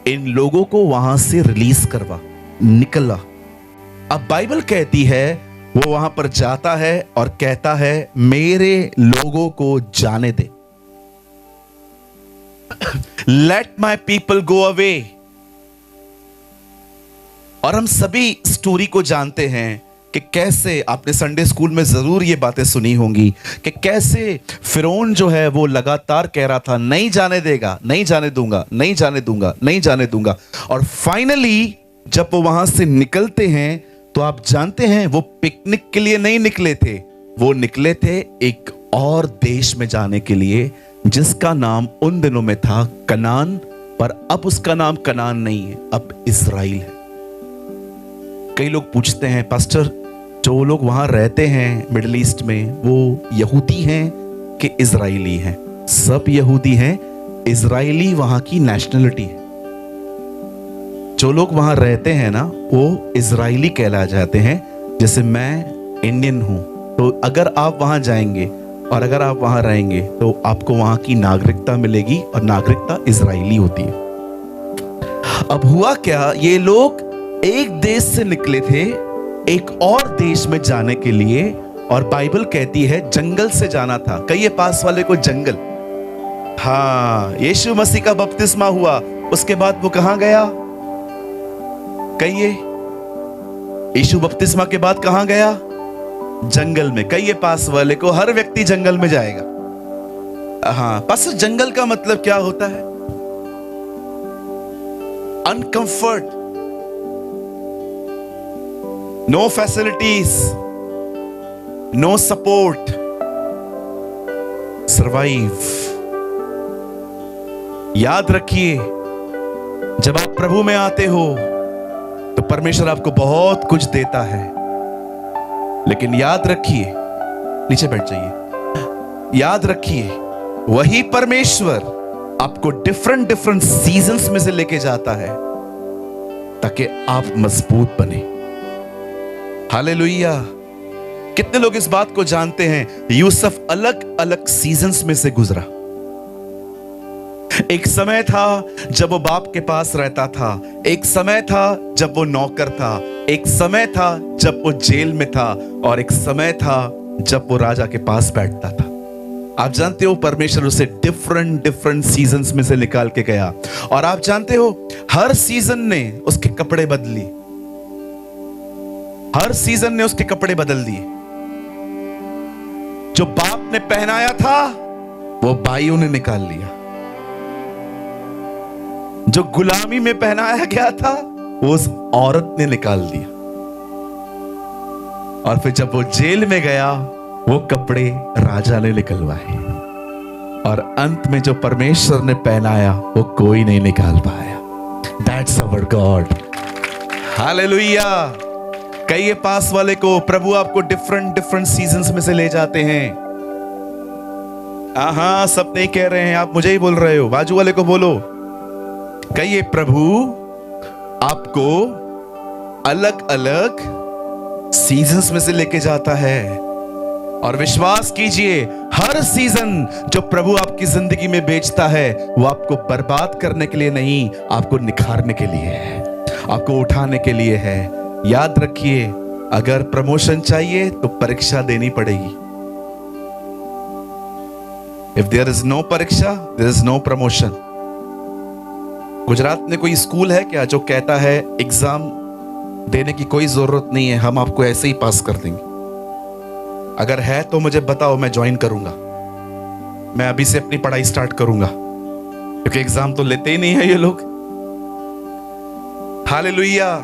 A: इन लोगों को वहां से रिलीज करवा, निकला। अब बाइबल कहती है वो वहां पर जाता है और कहता है मेरे लोगों को जाने दे, let my people go away. और हम सभी स्टोरी को जानते हैं कि कैसे, आपने संडे स्कूल में जरूर ये बातें सुनी होंगी, कि कैसे फिरौन जो है वो लगातार कह रहा था नहीं जाने देगा, नहीं जाने दूंगा, नहीं जाने दूंगा, नहीं जाने दूंगा। और फाइनली जब वो वहां से निकलते हैं तो आप जानते हैं वो पिकनिक के लिए नहीं निकले थे, वो निकले थे एक और देश में जाने के लिए, जिसका नाम उन दिनों में था कनान, पर अब उसका नाम कनान नहीं है, अब इजराइल है। कई लोग पूछते हैं पास्टर, जो लोग वहां रहते हैं मिडिल ईस्ट में, वो यहूदी हैं कि इजराइली हैं? सब यहूदी हैं, इजराइली वहां की नेशनलिटी है। जो लोग वहां रहते हैं ना, वो इजराइली कहला जाते हैं। जैसे मैं इंडियन हूं, तो अगर आप वहां जाएंगे और अगर आप वहां रहेंगे तो आपको वहां की नागरिकता मिलेगी, और नागरिकता इजराइली होती है। अब हुआ क्या, ये लोग एक देश से निकले थे एक और देश में जाने के लिए, और बाइबल कहती है जंगल से जाना था। कहिए पास वाले को जंगल। हाँ, यीशु मसीह का बपतिस्मा हुआ, उसके बाद वो कहां गया? कहिए, यीशु बपतिस्मा के बाद कहां गया? जंगल में। कहिए पास वाले को, हर व्यक्ति जंगल में जाएगा। हाँ पास, जंगल का मतलब क्या होता है? Uncomfort, no facilities, no support, survive. याद रखिए, जब आप प्रभु में आते हो तो परमेश्वर आपको बहुत कुछ देता है, लेकिन याद रखिए, नीचे बैठ जाइए, याद रखिए वही परमेश्वर आपको डिफरेंट सीजन्स में से लेके जाता है ताकि आप मजबूत बने। हालेलुया। कितने लोग इस बात को जानते हैं? यूसुफ अलग अलग सीजन्स में से गुजरा। एक समय था जब वो बाप के पास रहता था, एक समय था जब वो नौकर था, एक समय था जब वो जेल में था, और एक समय था जब वो राजा के पास बैठता था। आप जानते हो परमेश्वर उसे डिफरेंट सीजन्स में से निकाल के गया, और आप जानते हो हर सीजन ने उसके कपड़े बदली, हर सीजन ने उसके कपड़े बदल दिए। जो बाप ने पहनाया था वो भाइयों ने निकाल लिया। जो गुलामी में पहनाया गया था वो उस औरत ने निकाल दिया। और फिर जब वो जेल में गया वो कपड़े राजा ने निकलवाए। और अंत में जो परमेश्वर ने पहनाया वो कोई नहीं निकाल पाया। That's our God. हालेलुया। कहिए पास वाले को, प्रभु आपको डिफरेंट सीजन्स में से ले जाते हैं। हाँ, सब नहीं कह रहे हैं, आप मुझे ही बोल रहे हो। बाजू वाले को बोलो, कहिए प्रभु आपको अलग अलग सीजन्स में से लेके जाता है। और विश्वास कीजिए, हर सीजन जो प्रभु आपकी जिंदगी में भेजता है वो आपको बर्बाद करने के लिए नहीं, आपको निखारने के लिए है, आपको उठाने के लिए है। याद रखिए, अगर प्रमोशन चाहिए तो परीक्षा देनी पड़ेगी। इफ देयर इज नो परीक्षा, there is no promotion. Gujarat में कोई स्कूल है क्या जो कहता है एग्जाम देने की कोई जरूरत नहीं है, हम आपको ऐसे ही पास कर देंगे? अगर है तो मुझे बताओ, मैं ज्वाइन करूंगा। मैं अभी से अपनी पढ़ाई स्टार्ट करूंगा, क्योंकि एग्जाम तो लेते ही नहीं है ये लोग। हालेलुया।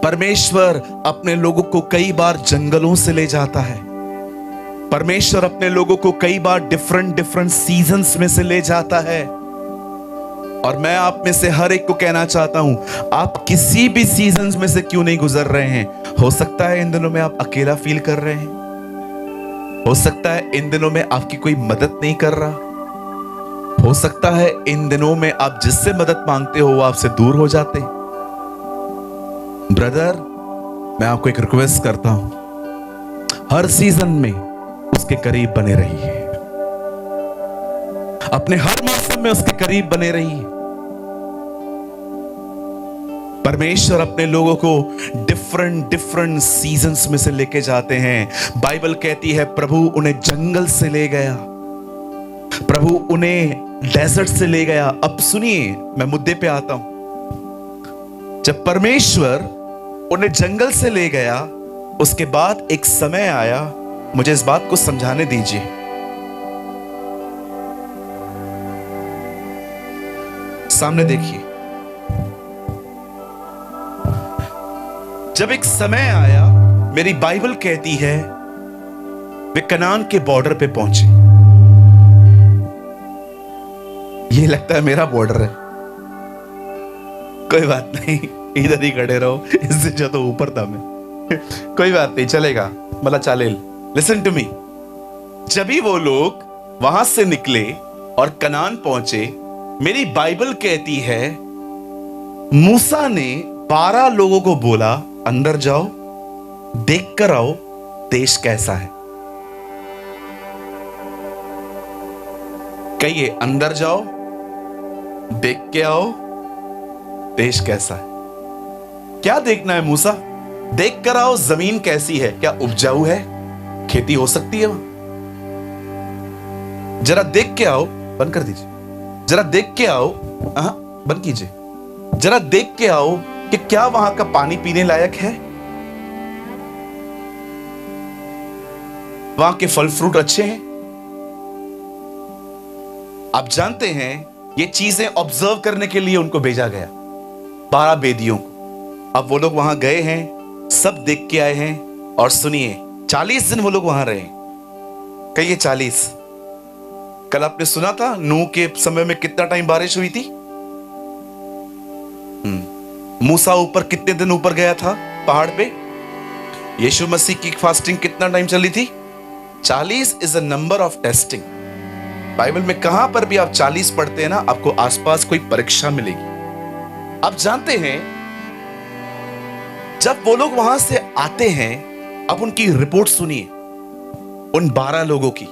A: परमेश्वर अपने लोगों को कई बार जंगलों से ले जाता है। परमेश्वर अपने लोगों को कई बार डिफरेंट सीजन्स में से ले जाता है। और मैं आप में से हर एक को कहना चाहता हूं, आप किसी भी सीजन्स में से क्यों नहीं गुजर रहे हैं। हो सकता है इन दिनों में आप अकेला फील कर रहे हैं, हो सकता है इन दिनों में आपकी कोई मदद नहीं कर रहा, हो सकता है इन दिनों में आप जिससे मदद मांगते हो वो आपसे दूर हो जाते। ब्रदर, मैं आपको एक रिक्वेस्ट करता हूं, हर सीजन में उसके करीब बने रहिए। अपने हर मौसम में उसके करीब बने रहिए। परमेश्वर अपने लोगों को डिफरेंट सीजन्स में से लेके जाते हैं। बाइबल कहती है प्रभु उन्हें जंगल से ले गया, प्रभु उन्हें डेजर्ट से ले गया। अब सुनिए, मैं मुद्दे पे आता हूं। जब परमेश्वर उन्हें जंगल से ले गया, उसके बाद एक समय आया, मुझे इस बात को समझाने दीजिए। सामने देखिए, जब एक समय आया, मेरी बाइबल कहती है वे कनान के बॉर्डर पे पहुंचे। ये लगता है मेरा बॉर्डर है, कोई बात नहीं, इधर ही खड़े रहो, इससे जो तो ऊपर था मैं। कोई बात नहीं, चलेगा, मला चालेल। Listen to me. जब भी वो लोग वहां से निकले और कनान पहुंचे, मेरी बाइबल कहती है मूसा ने 12 लोगों को बोला, अंदर जाओ, देख कर आओ देश कैसा है। कहिए, अंदर जाओ, देख के आओ देश कैसा है। क्या देखना है मूसा? देख कर आओ जमीन कैसी है, क्या उपजाऊ है, खेती हो सकती है वहां। जरा देख के आओ, बंद कर दीजिए, जरा देख के आओ, बंद कीजिए, जरा देख के आओ कि क्या वहां का पानी पीने लायक है, वहां के फल फ्रूट अच्छे हैं। आप जानते हैं ये चीजें ऑब्जर्व करने के लिए उनको भेजा गया, 12 बेदियों को। अब वो लोग वहां गए हैं, सब देख के आए हैं। और सुनिए, 40 दिन वो लोग वहां रहे। कहिए 40। कल आपने सुना था नूह के समय में कितना टाइम बारिश हुई थी। मूसा ऊपर कितने दिन ऊपर गया था पहाड़ पे। यीशु मसीह की फास्टिंग कितना टाइम चली थी? 40 is a number of testing. Bible में कहां पर भी आप 40 पढ़ते हैं ना, आपको आसपास कोई परीक्षा मिलेगी। आप जानते हैं जब वो लोग वहां से आते हैं, अब उनकी रिपोर्ट सुनिए, उन 12 लोगों की।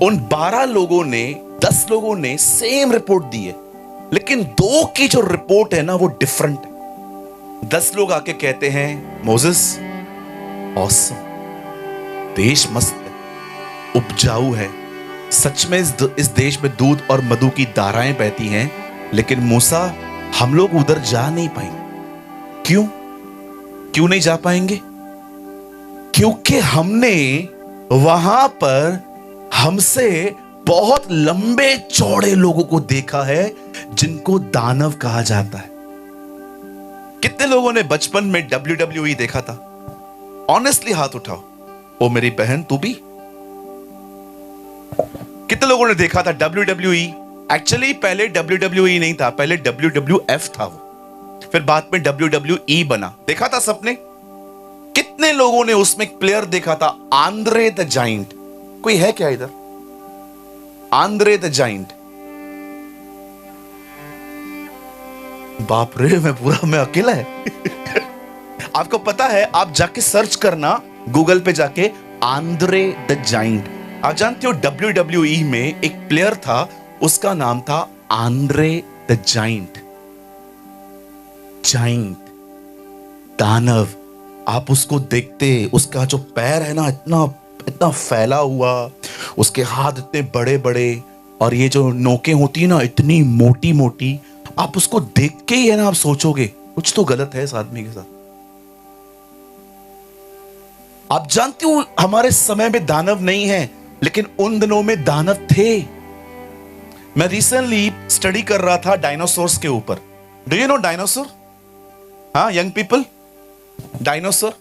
A: उन 12 लोगों ने, 10 लोगों ने सेम रिपोर्ट दी है, लेकिन 2 की जो रिपोर्ट है ना वो डिफरेंट है। 10 लोग आके कहते हैं, मोसेस ऑसम, देश मस्त है, उपजाऊ है, सच में इस देश में दूध और मधु की धाराएं बहती हैं, लेकिन मूसा हम लोग उधर जा नहीं पाएंगे। क्यों नहीं जा पाएंगे? क्योंकि हमने वहां पर हमसे बहुत लंबे चौड़े लोगों को देखा है जिनको दानव कहा जाता है। कितने लोगों ने बचपन में WWE देखा था? ऑनेस्टली हाथ उठाओ। ओ मेरी बहन, तू भी? कितने लोगों ने देखा था WWE? एक्चुअली पहले WWE नहीं था, पहले WWF था वो, फिर बाद में WWE बना। देखा था सबने? कितने लोगों ने उसमें एक प्लेयर देखा था, आंद्रे द जाइंट? कोई है क्या इधर? Andre the giant. बाप रे, मैं अकेला है। आपको पता है, आप जाके सर्च करना गूगल पे जाके, आंद्रे द जाइंट। आप जानते हो WWE में एक प्लेयर था, उसका नाम था आंद्रे द जाइंट। जाइंट, दानव। आप उसको देखते, उसका जो पैर है ना, इतना इतना फैला हुआ, उसके हाथ इतने बड़े बड़े, और ये जो नोकें होती है ना, इतनी मोटी मोटी। आप उसको देख के ही है ना, आप सोचोगे कुछ तो गलत है इस आदमी के साथ। आप जानते हो हमारे समय में दानव नहीं है, लेकिन उन दिनों में दानव थे। मैं रिसेंटली स्टडी कर रहा था डायनासोर्स के ऊपर। Do you know dinosaur? हाँ यंग पीपल, डायनासोर।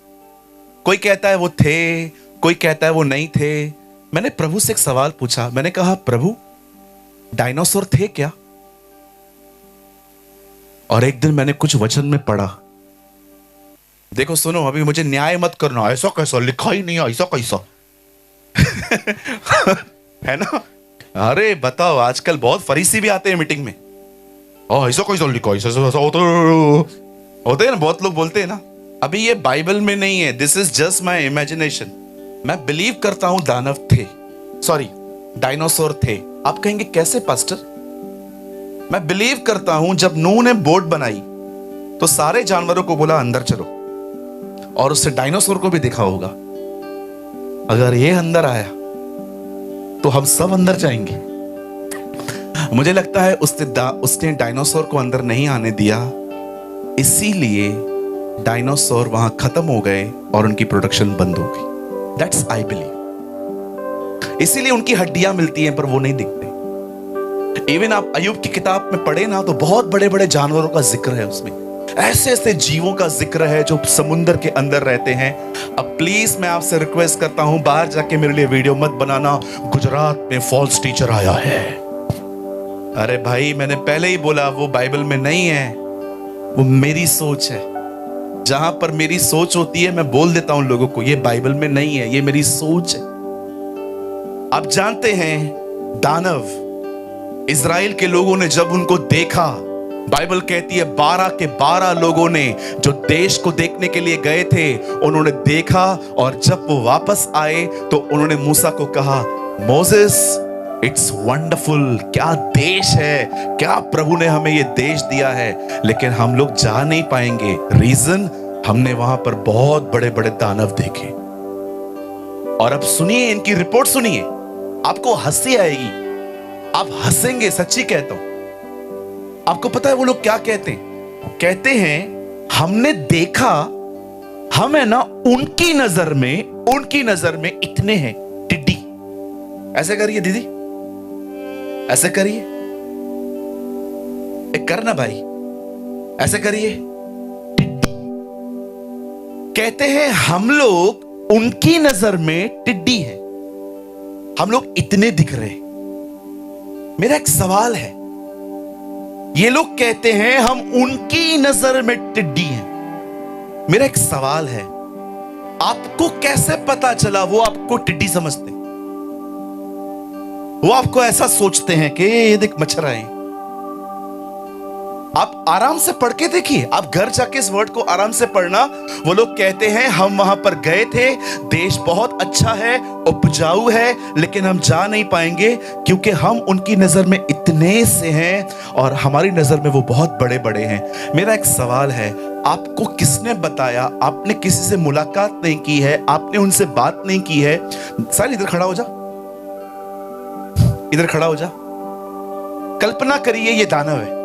A: कोई कहता है वो थे, कोई कहता है वो नहीं थे। मैंने प्रभु से एक सवाल पूछा। मैंने कहा, प्रभु डायनासोर थे क्या? और एक दिन मैंने कुछ वचन में पढ़ा। देखो सुनो, अभी मुझे न्याय मत करना, ऐसा कैसा लिखा ही नहीं, ऐसा कैसा। है ना? अरे बताओ, आजकल बहुत फरीसी भी आते हैं मीटिंग में। ऐसा कैसा लिखा, ऐसा होते हैं ना, बहुत लोग बोलते हैं ना। अभी ये बाइबल में नहीं है, this is just my imagination. मैं बिलीव करता हूं दानव थे, सॉरी डायनासोर थे। आप कहेंगे कैसे पास्टर? मैं बिलीव करता हूं जब नूह ने बोट बनाई तो सारे जानवरों को बोला अंदर चलो, और उससे डायनासोर को भी देखा होगा। अगर ये अंदर आया तो हम सब अंदर जाएंगे। मुझे लगता है उसने डायनासोर को अंदर नहीं आने दिया, इसीलिए डायनासोर वहां खत्म हो गए और उनकी प्रोडक्शन बंद हो गई। That's I believe. इसीलिए उनकी हड्डियां मिलती हैं पर वो नहीं दिखते। इवन आप अय्यूब की किताब में पढ़े ना, तो बहुत बड़े बड़े जानवरों का जिक्र है उसमें, ऐसे ऐसे जीवों का जिक्र है जो समुद्र के अंदर रहते हैं। अब प्लीज मैं आपसे रिक्वेस्ट करता हूं, बाहर जाके मेरे लिए वीडियो मत बनाना, गुजरात में फॉल्स टीचर आया है। अरे भाई, मैंने पहले ही बोला वो बाइबल में नहीं है, वो मेरी सोच है। जहां पर मेरी सोच होती है मैं बोल देता हूं लोगों को, ये बाइबल में नहीं है, ये मेरी सोच है। आप जानते हैं दानव, इजराइल के लोगों ने जब उनको देखा, बाइबल कहती है 12 के 12 लोगों ने जो देश को देखने के लिए गए थे, उन्होंने देखा, और जब वो वापस आए तो उन्होंने मूसा को कहा, मोसेस इट्स वंडरफुल, क्या देश है, क्या प्रभु ने हमें ये देश दिया है, लेकिन हम लोग जा नहीं पाएंगे। रीजन, हमने वहां पर बहुत बड़े बड़े दानव देखे। और अब सुनिए इनकी रिपोर्ट, सुनिए, आपको हंसी आएगी, आप हंसेंगे, सच्ची कहता हूं। आपको पता है वो लोग क्या कहते हैं? कहते हैं हमने देखा, हम है ना उनकी नजर में इतने हैं टिड्डी। ऐसे करिए दीदी, ऐसे करिए, एक करना भाई, ऐसे करिए, टिड्डी। कहते हैं हम लोग उनकी नजर में टिड्डी हैं, हम लोग इतने दिख रहे हैं। मेरा एक सवाल है, ये लोग कहते हैं हम उनकी नजर में टिड्डी हैं। मेरा एक सवाल है, आपको कैसे पता चला वो आपको टिड्डी समझते? वो आपको ऐसा सोचते हैं कि ये देख मच्छर आए। आप आराम से पढ़ के देखिए, आप घर जाके इस वर्ड को आराम से पढ़ना। वो लोग कहते हैं हम वहां पर गए थे, देश बहुत अच्छा है, उपजाऊ है, लेकिन हम जा नहीं पाएंगे क्योंकि हम उनकी नजर में इतने से हैं और हमारी नजर में वो बहुत बड़े बड़े हैं। मेरा एक सवाल है, आपको किसने बताया? आपने किसी से मुलाकात नहीं की है, आपने उनसे बात नहीं की है। सारी इधर खड़ा हो जा, इधर खड़ा हो जा। कल्पना करिए ये दानव है,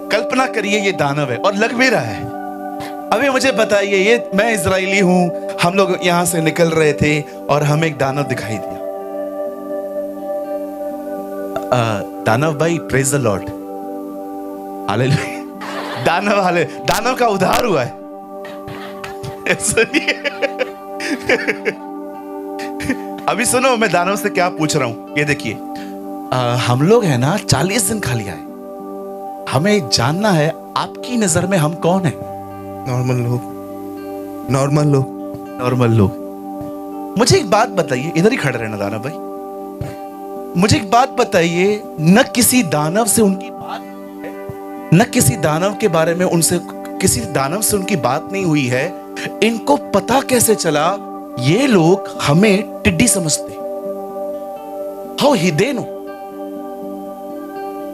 A: कल्पना करिए ये दानव है और लग भी रहा है। अभी मुझे बताइए, ये मैं इजरायली हूं, हम लोग यहां से निकल रहे थे और हमें एक दानव दिखाई दिया। दानव भाई, प्रेज द लॉर्ड, हालेलुया। दानव का उद्धार हुआ है। अभी सुनो, मैं दानव से क्या पूछ रहा हूं, ये देखिए। हम लोग है ना 40 दिन खाली आए, हमें जानना है आपकी नजर में हम कौन है? नॉर्मल लोग। मुझे एक बात बताइए, इधर ही खड़े रहना दानव भाई, मुझे एक बात बताइए, न किसी दानव से उनकी बात है, न किसी दानव के बारे में किसी दानव से उनकी बात नहीं हुई है, इनको पता कैसे चला ये लोग हमें टिड्डी समझते? How he they know?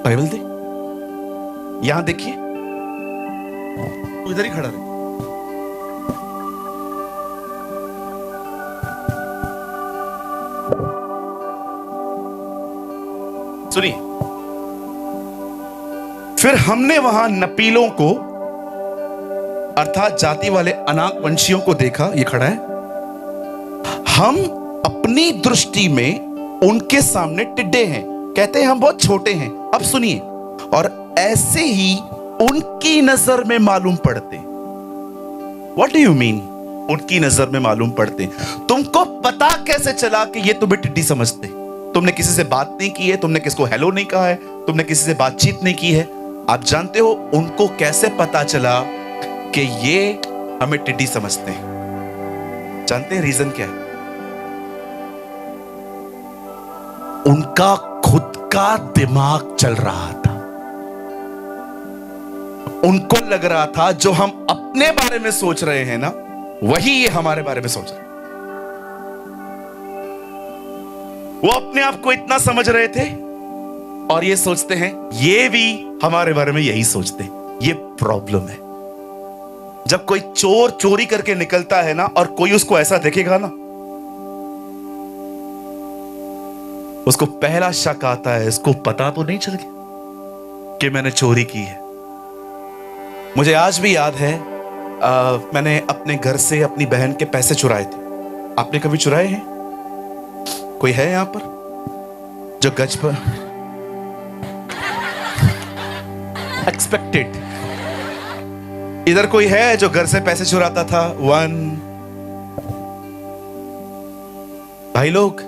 A: Bible दे, यहां देखिए, इधर ही खड़ा रहे। सुनिए, फिर हमने वहां नपीलों को अर्थात जाति वाले अनाक वंशियों को देखा, ये खड़ा है। हम अपनी दृष्टि में उनके सामने टिड्डे हैं, कहते हैं हम बहुत छोटे हैं। अब सुनिए, और ऐसे ही उनकी नजर में मालूम पड़ते। व्हाट डू यू मीन उनकी नजर में मालूम पड़ते? तुमको पता कैसे चला कि ये तुम्हें टिड्डी समझते? तुमने किसी से बात नहीं की है, तुमने किसको हेलो नहीं कहा है, तुमने किसी से बातचीत नहीं की है। आप जानते हो उनको कैसे पता चला कि ये हमें टिड्डी समझते हैं? जानते हैं रीजन क्या है? उनका खुद का दिमाग चल रहा था। उनको लग रहा था जो हम अपने बारे में सोच रहे हैं ना, वही ये हमारे बारे में सोच रहे हैं। वो अपने आप को इतना समझ रहे थे और ये सोचते हैं ये भी हमारे बारे में यही सोचते हैं। ये प्रॉब्लम है। जब कोई चोर चोरी करके निकलता है ना और कोई उसको ऐसा देखेगा ना, उसको पहला शक आता है, इसको पता तो नहीं चल गया कि मैंने चोरी की है। मुझे आज भी याद है, मैंने अपने घर से अपनी बहन के पैसे चुराए थे। आपने कभी चुराए हैं? कोई है यहां पर जो गज पर एक्सपेक्टेड? इधर कोई है जो घर से पैसे चुराता था? वन भाई लोग,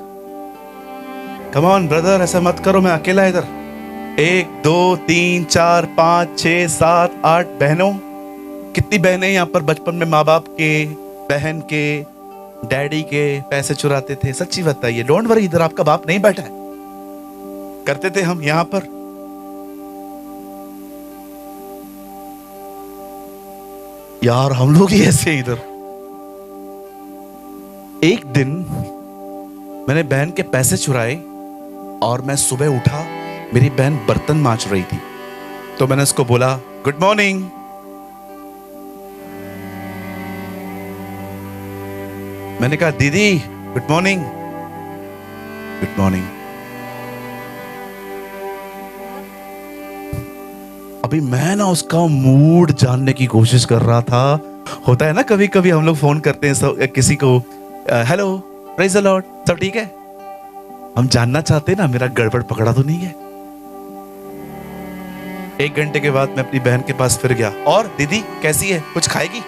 A: कम ऑन ब्रदर, ऐसा मत करो, मैं अकेला इधर। 1 2 3 4 5 6 7 8 बहनों। कितनी बहनें यहां पर बचपन में माँ बाप के, बहन के, डैडी के पैसे चुराते थे? सच्ची बताइए, डोंट वरी, इधर आपका बाप नहीं बैठा है। करते थे हम यहां पर। यार हम लोग ही ऐसे इधर। एक दिन मैंने बहन के पैसे चुराए और मैं सुबह उठा, मेरी बहन बर्तन मांज रही थी, तो मैंने उसको बोला गुड मॉर्निंग। मैंने कहा दीदी गुड मॉर्निंग। Good morning. अभी मैं ना उसका मूड जानने की कोशिश कर रहा था। होता है ना कभी कभी हम लोग फोन करते हैं किसी को, हेलो प्रेज द लॉर्ड, सब ठीक है? हम जानना चाहते हैं ना मेरा गड़बड़ पकड़ा तो नहीं है। 1 घंटे के बाद मैं अपनी बहन के पास फिर गया, और दीदी कैसी है, कुछ खाएगी?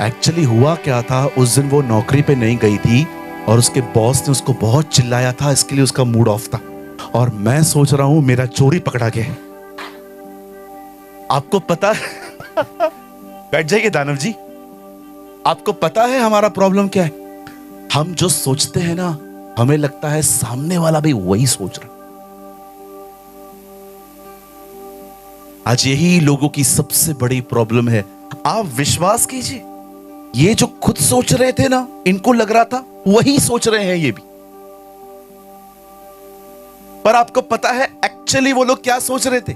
A: एक्चुअली हुआ क्या था, उस दिन वो नौकरी पे नहीं गई थी और उसके बॉस ने उसको बहुत चिल्लाया था, इसके लिए उसका मूड ऑफ था। और मैं सोच रहा हूं मेरा चोरी पकड़ा गया। आपको पता है बैठ जाइए दानव जी, आपको पता है हमारा प्रॉब्लम क्या है? हम जो सोचते हैं ना, हमें लगता है सामने वाला भी वही सोच रहा। आज यही लोगों की सबसे बड़ी प्रॉब्लम है। आप विश्वास कीजिए, ये जो खुद सोच रहे थे ना, इनको लग रहा था वही सोच रहे हैं ये भी। पर आपको पता है एक्चुअली वो लोग क्या सोच रहे थे?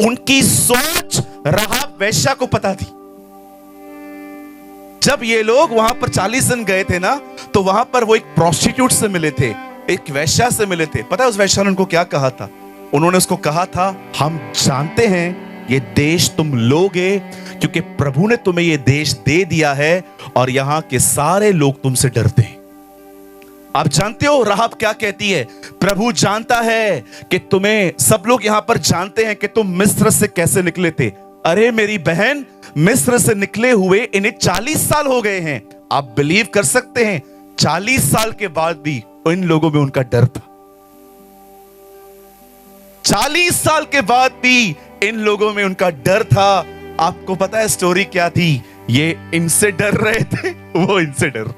A: उनकी सोच राहाब वेश्या को पता थी। जब ये लोग वहां पर 40 दिन गए थे ना, तो वहां पर वो एक प्रोस्टिट्यूट से मिले थे, एक वेश्या से मिले थे। पता है उस वेश्या ने उनको क्या कहा था? उन्होंने उसको कहा था हम जानते हैं ये देश तुम लोगे, क्योंकि प्रभु ने तुम्हें ये देश दे दिया है और यहां के सारे लोग तुमसे डरते हैं। आप जानते हो राहब क्या कहती है? प्रभु जानता है कि तुम्हें, सब लोग यहां पर जानते हैं कि तुम मिस्र से कैसे निकले थे। अरे मेरी बहन, मिस्र से निकले हुए इन्हें 40 साल हो गए हैं। आप बिलीव कर सकते हैं 40 साल के बाद भी इन लोगों में उनका डर था। 40 साल के बाद भी इन लोगों में उनका डर था। आपको पता है स्टोरी क्या थी? ये इनसे डर रहे थे, वो इनसे डर।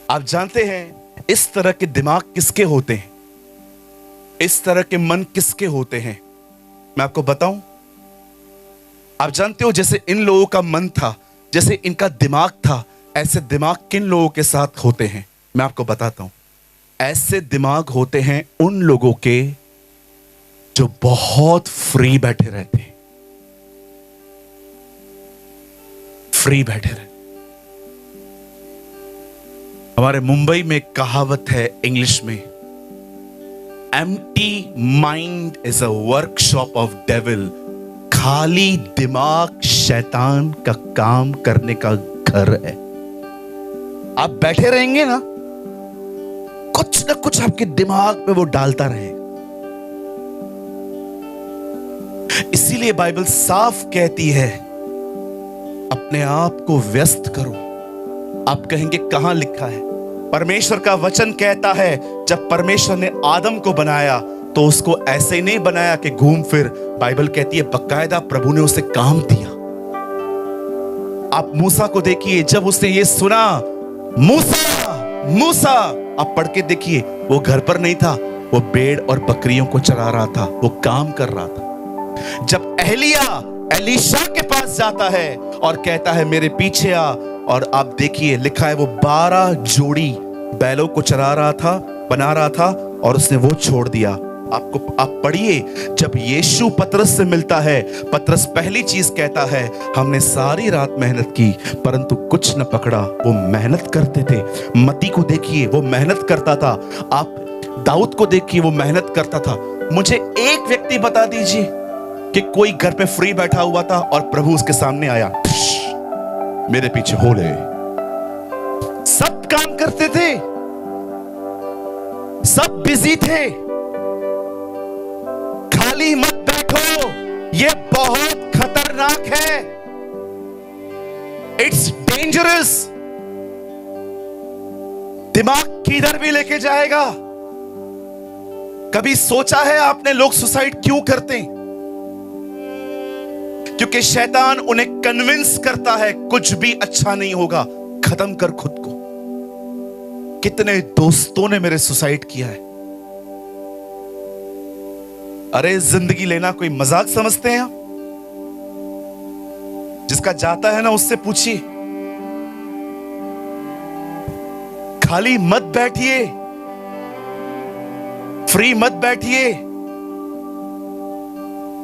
A: आप जानते हैं इस तरह के दिमाग किसके होते हैं? इस तरह के मन किसके होते हैं? मैं आपको बताऊं। आप जानते हो जैसे इन लोगों का मन था, जैसे इनका दिमाग था, ऐसे दिमाग किन लोगों के साथ होते हैं? मैं आपको बताता हूं। ऐसे दिमाग होते हैं उन लोगों के जो बहुत फ्री बैठे रहते हैं। फ्री बैठे रहते। हमारे मुंबई में एक कहावत है इंग्लिश में, empty mind is a workshop of devil. खाली दिमाग शैतान का काम करने का घर है। आप बैठे रहेंगे ना, कुछ ना कुछ आपके दिमाग में वो डालता रहेगा। इसीलिए बाइबल साफ कहती है अपने आप को व्यस्त करो। आप कहेंगे कहां लिखा है? परमेश्वर का वचन कहता है जब परमेश्वर ने आदम को बनाया तो उसको ऐसे ही नहीं बनाया कि घूम फिर। बाइबल कहती है बकायदा प्रभु ने उसे काम दिया। आप मूसा को देखिए, जब उसने ये सुना मूसा मूसा, आप पढ़ के देखिए, वो घर पर नहीं था, वो भेड़ और बकरियों को चरा रहा था, वो काम कर रहा था। जब एलीशा के पास जाता है और कहता है मेरे पीछे आ, और आप देखिए लिखा है वो 12 जोड़ी बैलों को चरा रहा था, बना रहा था, और उसने वो छोड़ दिया। आप पढ़िए, जब यीशु पतरस से मिलता है, पतरस पहली चीज कहता है हमने सारी रात मेहनत की परंतु कुछ न पकड़ा। वो मेहनत करते थे। मती को देखिए, वो मेहनत करता था। आप दाऊद को देखिए, वो मेहनत करता था। मुझे एक व्यक्ति बता दीजिए कि कोई घर पे फ्री बैठा हुआ था और प्रभु उसके सामने आया, मेरे पीछे हो ले। सब काम करते थे, सब बिजी थे। खाली मत बैठो, ये बहुत खतरनाक है। It's dangerous. दिमाग किधर भी लेके जाएगा। कभी सोचा है आपने लोग सुसाइड क्यों करते हैं? क्योंकि शैतान उन्हें कन्विंस करता है कुछ भी अच्छा नहीं होगा, खत्म कर खुद को। कितने दोस्तों ने मेरे सुसाइड किया है। अरे जिंदगी लेना कोई मजाक समझते हैं आप? जिसका जाता है ना उससे पूछिए। खाली मत बैठिए, फ्री मत बैठिए।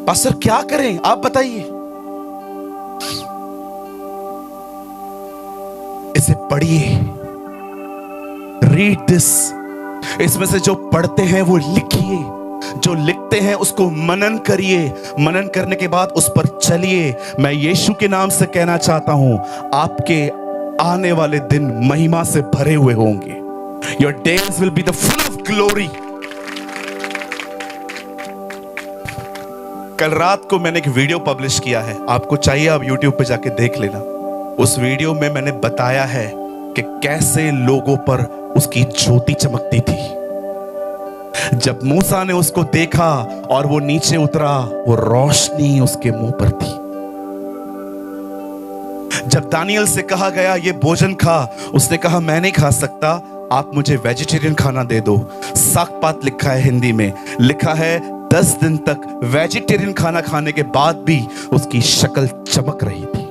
A: पास्टर क्या करें आप बताइए? इसे पढ़िए, रीड दिस। इसमें से जो पढ़ते हैं वो लिखिए, जो लिखते हैं उसको मनन करिए। मनन करने के बाद उस पर चलिए। मैं यीशु के नाम से कहना चाहता हूं, आपके आने वाले दिन महिमा से भरे हुए होंगे। Your days will be the full of glory. कल रात को मैंने एक वीडियो पब्लिश किया है, आपको चाहिए आप YouTube पे जाके देख लेना। उस वीडियो में मैंने बताया है कि कैसे लोगों पर उसकी ज्योति चमकती थी। जब मूसा ने उसको देखा और वो नीचे उतरा, वो रोशनी उसके मुंह पर थी। जब दानियल से कहा गया ये भोजन खा, उसने कहा मैं नहीं खा सकता, आप मुझे वेजिटेरियन खाना दे दो। साग पात लिखा है, हिंदी में लिखा है 10 दिन तक वेजिटेरियन खाना खाने के बाद भी उसकी शक्ल चमक रही थी।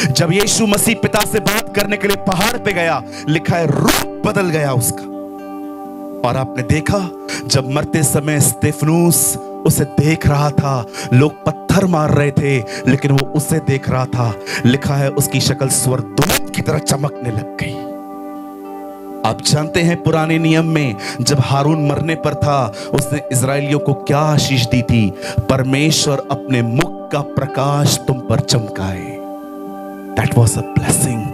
A: जब यीशु मसीह पिता से बात करने के लिए पहाड़ पे गया, लिखा है रूप बदल गया उसका। और आपने देखा जब मरते समय स्तेफनुस उसे देख रहा था, लोग पत्थर मार रहे थे लेकिन वो उसे देख रहा था। लिखा है उसकी शक्ल स्वर्गदूत की तरह चमकने लग गई। आप जानते हैं पुराने नियम में जब हारून मरने पर था, उसने इजराइलियों को क्या आशीष दी थी? परमेश्वर अपने मुख का प्रकाश तुम पर चमकाए। That was a blessing.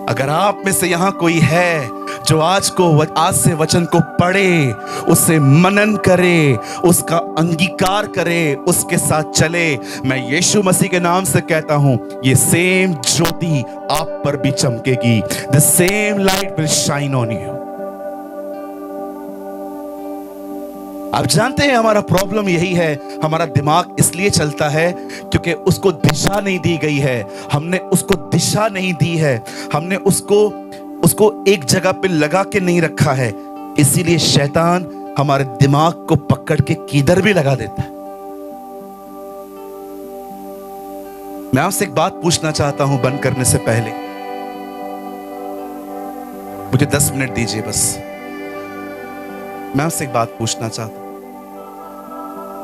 A: अगर आप में से यहां कोई है जो आज से वचन को पढ़े, उसे मनन करे, उसका अंगीकार करे, उसके साथ चले, मैं यीशु मसीह के नाम से कहता हूं, ये सेम ज्योति आप पर भी चमकेगी। The same light will shine on you. आप जानते हैं हमारा प्रॉब्लम यही है, हमारा दिमाग इसलिए चलता है क्योंकि उसको दिशा नहीं दी गई है। हमने उसको दिशा नहीं दी है, हमने उसको एक जगह पे लगा के नहीं रखा है। इसीलिए शैतान हमारे दिमाग को पकड़ के किधर भी लगा देता है। मैं आपसे एक बात पूछना चाहता हूं बंद करने से पहले, मुझे 10 मिनट दीजिए बस। मैं आपसे एक बात पूछना चाहता हूं,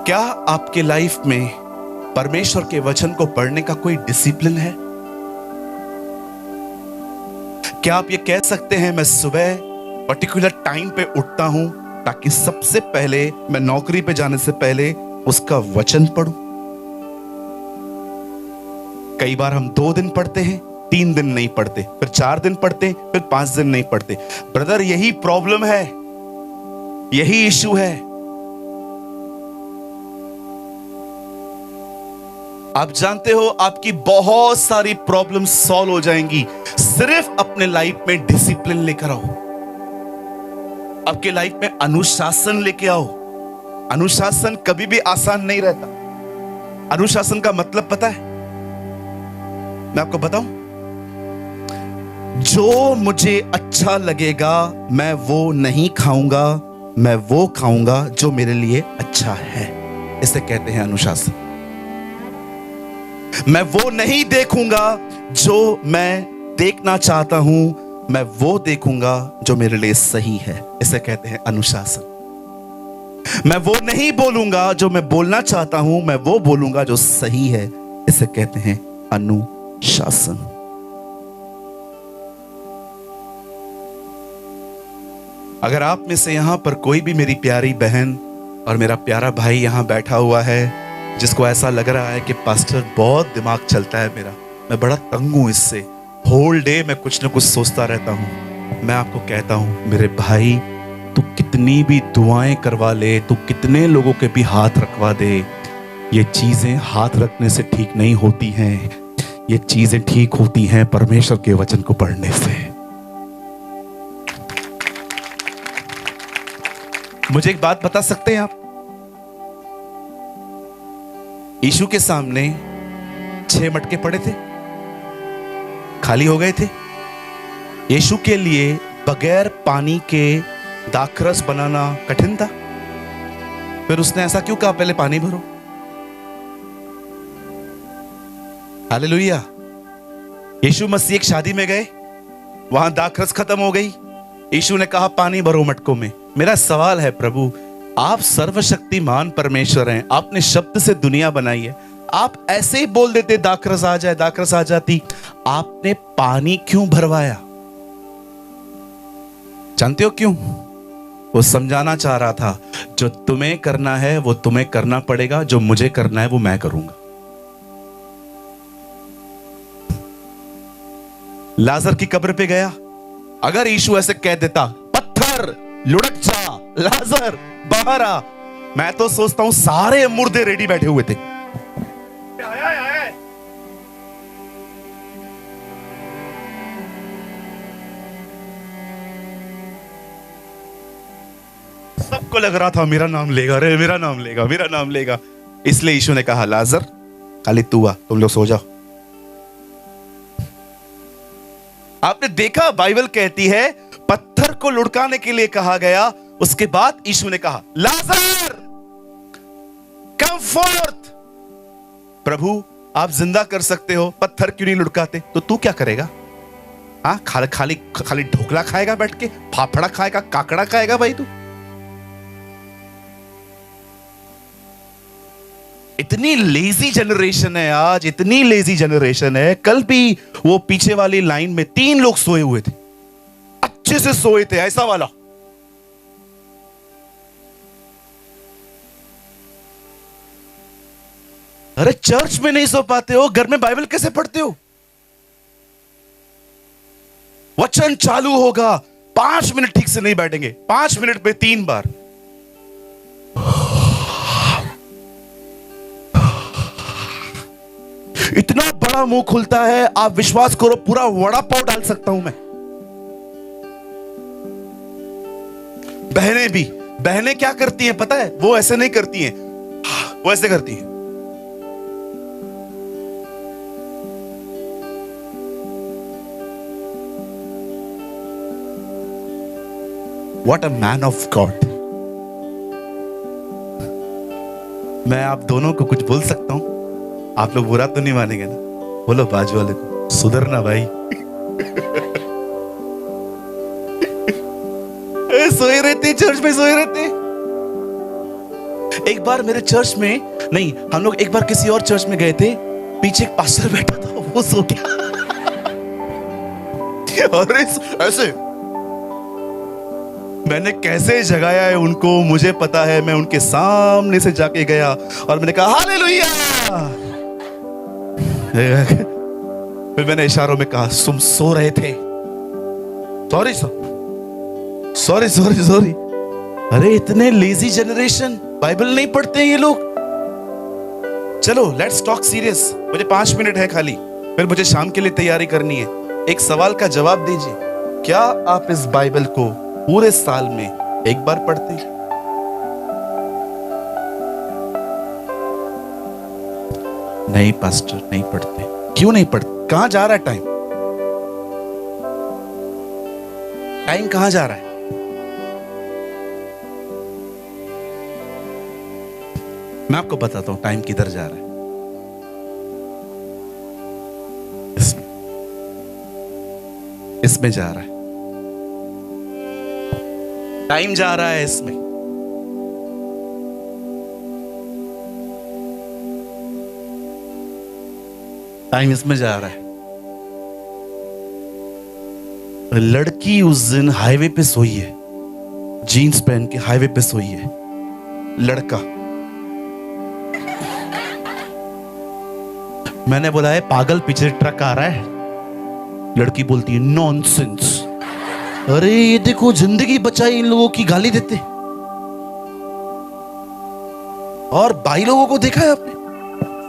A: क्या आपके लाइफ में परमेश्वर के वचन को पढ़ने का कोई डिसिप्लिन है? क्या आप ये कह सकते हैं मैं सुबह पर्टिकुलर टाइम पे उठता हूं ताकि सबसे पहले मैं नौकरी पे जाने से पहले उसका वचन पढूं? कई बार हम 2 दिन पढ़ते हैं, 3 दिन नहीं पढ़ते, फिर 4 दिन पढ़ते, फिर 5 दिन नहीं पढ़ते। ब्रदर, यही प्रॉब्लम है, यही इशू है। आप जानते हो आपकी बहुत सारी प्रॉब्लम सॉल्व हो जाएंगी, सिर्फ अपने लाइफ में डिसिप्लिन लेकर आओ, आपके लाइफ में अनुशासन लेके आओ। अनुशासन कभी भी आसान नहीं रहता। अनुशासन का मतलब पता है? मैं आपको बताऊं, जो मुझे अच्छा लगेगा मैं वो नहीं खाऊंगा, मैं वो खाऊंगा जो मेरे लिए अच्छा है। इसे कहते हैं अनुशासन। मैं वो नहीं देखूंगा जो मैं देखना चाहता हूं, मैं वो देखूंगा जो मेरे लिए सही है। इसे कहते हैं अनुशासन। मैं वो नहीं बोलूंगा जो मैं बोलना चाहता हूं, मैं वो बोलूंगा जो सही है। इसे कहते हैं अनुशासन। अगर आप में से यहां पर कोई भी मेरी प्यारी बहन और मेरा प्यारा भाई यहां बैठा हुआ है जिसको ऐसा लग रहा है कि पास्टर बहुत दिमाग चलता है मेरा, मैं बड़ा तंग हूं इससे, होल डे मैं कुछ ना कुछ सोचता रहता हूं, मैं आपको कहता हूं मेरे भाई, तू कितनी भी दुआएं करवा ले, तू कितने लोगों के भी हाथ रखवा दे, ये चीजें हाथ रखने से ठीक नहीं होती हैं। ये चीजें ठीक होती हैं परमेश्वर के वचन को पढ़ने से। मुझे एक बात बता सकते हैं आप? यीशु के सामने 6 मटके पड़े थे, खाली हो गए थे। यीशु के लिए बगैर पानी के दाखरस बनाना कठिन था। फिर उसने ऐसा क्यों कहा, पहले पानी भरो? हालेलुया। यीशु मसीह एक शादी में गए, वहां दाखरस खत्म हो गई, यीशु ने कहा पानी भरो मटकों में। मेरा सवाल है, प्रभु आप सर्वशक्तिमान परमेश्वर हैं, आपने शब्द से दुनिया बनाई है, आप ऐसे ही बोल देते दाखरस आ जाए, दाखरस आ जाती, आपने पानी क्यों भरवाया? जानते हो क्यों? वो समझाना चाह रहा था जो तुम्हें करना है वो तुम्हें करना पड़ेगा, जो मुझे करना है वो मैं करूंगा। लाजर की कब्र पे गया, अगर यीशु ऐसे कह देता पत्थर लुढ़क जा, लाजर बाहर आ, मैं तो सोचता हूं सारे मुर्दे रेडी बैठे हुए थे। सबको लग रहा था मेरा नाम लेगा, रे मेरा नाम लेगा, मेरा नाम लेगा। इसलिए यीशु ने कहा लाजर खाली तू आ, तुम लोग सो जाओ। आपने देखा बाइबल कहती है पत्थर को लुढ़काने के लिए कहा गया, उसके बाद यीशु ने कहा लाजर कम फोर्थ। प्रभु आप जिंदा कर सकते हो, पत्थर क्यों नहीं लुढ़काते? तो तू क्या करेगा? हाँ, खाली खाली खाली ढोकला खाएगा बैठ के, फाफड़ा खाएगा, काकड़ा खाएगा भाई तू? इतनी लेजी जनरेशन है आज, इतनी लेजी जनरेशन है। कल भी वो पीछे वाली लाइन में 3 लोग सोए हुए थे, अच्छे से सोए थे, ऐसा वाला। अरे चर्च में नहीं सो पाते हो, घर में बाइबल कैसे पढ़ते हो? वचन चालू होगा, 5 मिनट ठीक से नहीं बैठेंगे, 5 मिनट में 3 बार। इतना बड़ा मुंह खुलता है, आप विश्वास करो पूरा वड़ा पाव डाल सकता हूं मैं। बहनें भी, बहनें क्या करती हैं पता है? वो ऐसे नहीं करती हैं, वो ऐसे करती हैं। What a man of God। मैं आप दोनों को कुछ बोल सकता हूं? आप लोग बुरा तो नहीं मानेंगे ना? बोलो बाजू वाले को, सुधरना भाई। सोए रहते, चर्च में सोए रहते। एक बार मेरे चर्च में नहीं, हम लोग एक बार किसी और चर्च में गए थे, पीछे एक पास्टर बैठा था, वो सो गया। अरे ऐसे मैंने कैसे जगाया है उनको मुझे पता है। मैं उनके सामने से जाके गया और मैंने कहा हालेलुया। फिर मैंने इशारों में कहा तुम सो रहे थे, सॉरी सॉरी सॉरी सॉरी। अरे इतने लेजी जनरेशन, बाइबल नहीं पढ़ते ये लोग। चलो लेट्स टॉक सीरियस, मुझे 5 मिनट है खाली, फिर मुझे शाम के लिए तैयारी करनी है। एक सवाल का जवाब दीजिए, क्या आप इस बाइबल को पूरे साल में एक बार पढ़ते हैं? नहीं पास्टर नहीं पढ़ते। क्यों नहीं पढ़ते? कहां जा रहा है टाइम? टाइम कहां जा रहा है? मैं आपको बताता हूं टाइम किधर जा रहा है। इसमें जा रहा है, टाइम जा रहा है इसमें। टाइम इसमें जा रहा है। लड़की उस दिन हाईवे पे सोई है, जीन्स पहन के हाईवे पे सोई है। लड़का, मैंने बोला है पागल पीछे ट्रक आ रहा है। लड़की बोलती है नॉनसेंस। अरे ये देखो जिंदगी बचाई इन लोगों की, गाली देते। और भाई लोगों को देखा है आपने?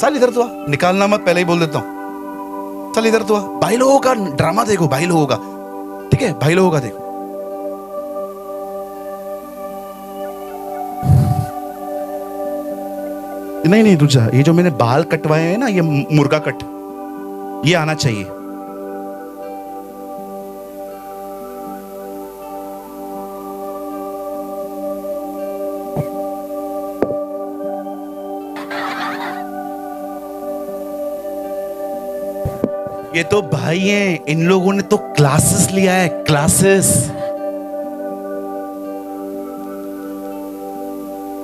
A: चल इधर तो आ, निकालना मत, पहले ही बोल देता हूं। चल इधर तो आ, भाई लोगों का ड्रामा देखो, भाई लोगों का, ठीक है? भाई लोगों का देखो। नहीं नहीं रुक जा, ये जो मैंने बाल कटवाए हैं ना, ये मुर्गा कट, ये आना चाहिए। ये तो भाई हैं, इन लोगों ने तो क्लासेस लिया है, क्लासेस।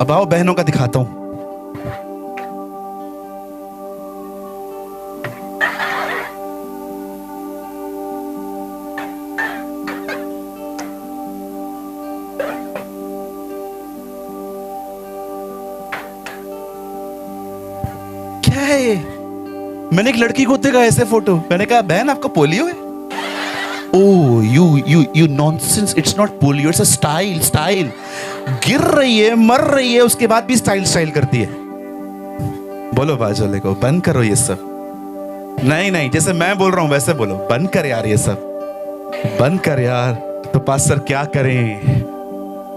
A: अब आओ बहनों का दिखाता हूं। क्या है ये? मैंने एक लड़की को देखा ऐसे फोटो, मैंने कहा बहन आपका पोलियो है? Oh you nonsense, it's not polio, it's a style. Style गिर रही है, मर रही है, उसके बाद भी स्टाइल करती है। बोलो बाजोले को बंद करो ये सब। नहीं नहीं, जैसे मैं बोल रहा हूं वैसे बोलो, बंद कर यार ये सब, बंद कर यार। तो पास्टर क्या करें?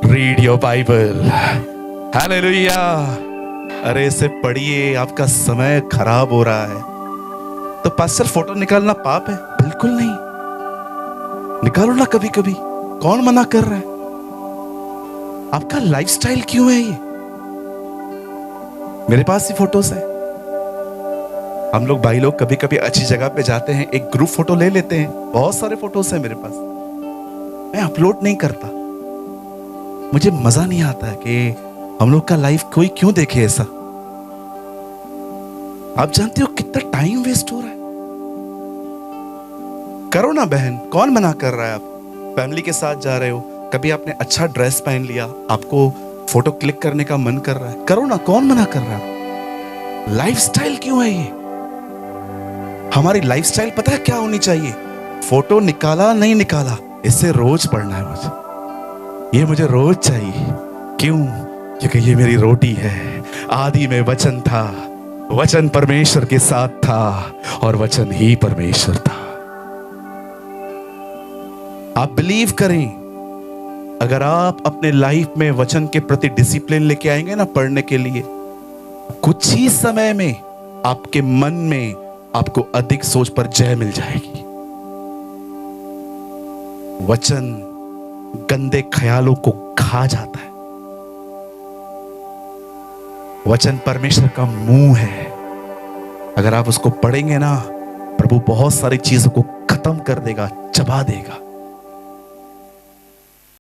A: Read your Bible. हालेलुया। अरे इसे पढ़िए, आपका समय खराब हो रहा है। तो पास्टर फोटो निकालना पाप है? बिल्कुल नहीं, निकालो ना कभी कभी, कौन मना कर रहा है? आपका लाइफस्टाइल क्यों है ये? मेरे पास ही फोटोज है। हम लोग भाई लोग कभी कभी अच्छी जगह पे जाते हैं, एक ग्रुप फोटो ले लेते हैं, बहुत सारे फोटोज हैं मेरे पास। मैं अपलोड नहीं करता, मुझे मजा नहीं आता है कि हम लोग का लाइफ कोई क्यों देखे ऐसा। आप जानते हो कितना टाइम वेस्ट हो रहा है? करो ना बहन, कौन मना कर रहा है? आप फैमिली के साथ जा रहे हो, कभी आपने अच्छा ड्रेस पहन लिया, आपको फोटो क्लिक करने का मन कर रहा है, करो ना, कौन मना कर रहा है? लाइफस्टाइल क्यों है ये? हमारी लाइफस्टाइल पता है क्या होनी चाहिए? फोटो निकाला नहीं निकाला, इससे रोज पढ़ना है मुझे, ये मुझे रोज चाहिए। क्यों? क्योंकि ये मेरी रोटी है। आदि में वचन था, वचन परमेश्वर के साथ था और वचन ही परमेश्वर था। आप बिलीव करें, अगर आप अपने लाइफ में वचन के प्रति डिसिप्लिन लेके आएंगे ना पढ़ने के लिए, कुछ ही समय में आपके मन में आपको अधिक सोच पर जय मिल जाएगी। वचन गंदे ख्यालों को खा जाता है। वचन परमेश्वर का मुंह है। अगर आप उसको पढ़ेंगे ना, प्रभु बहुत सारी चीजों को खत्म कर देगा, चबा देगा।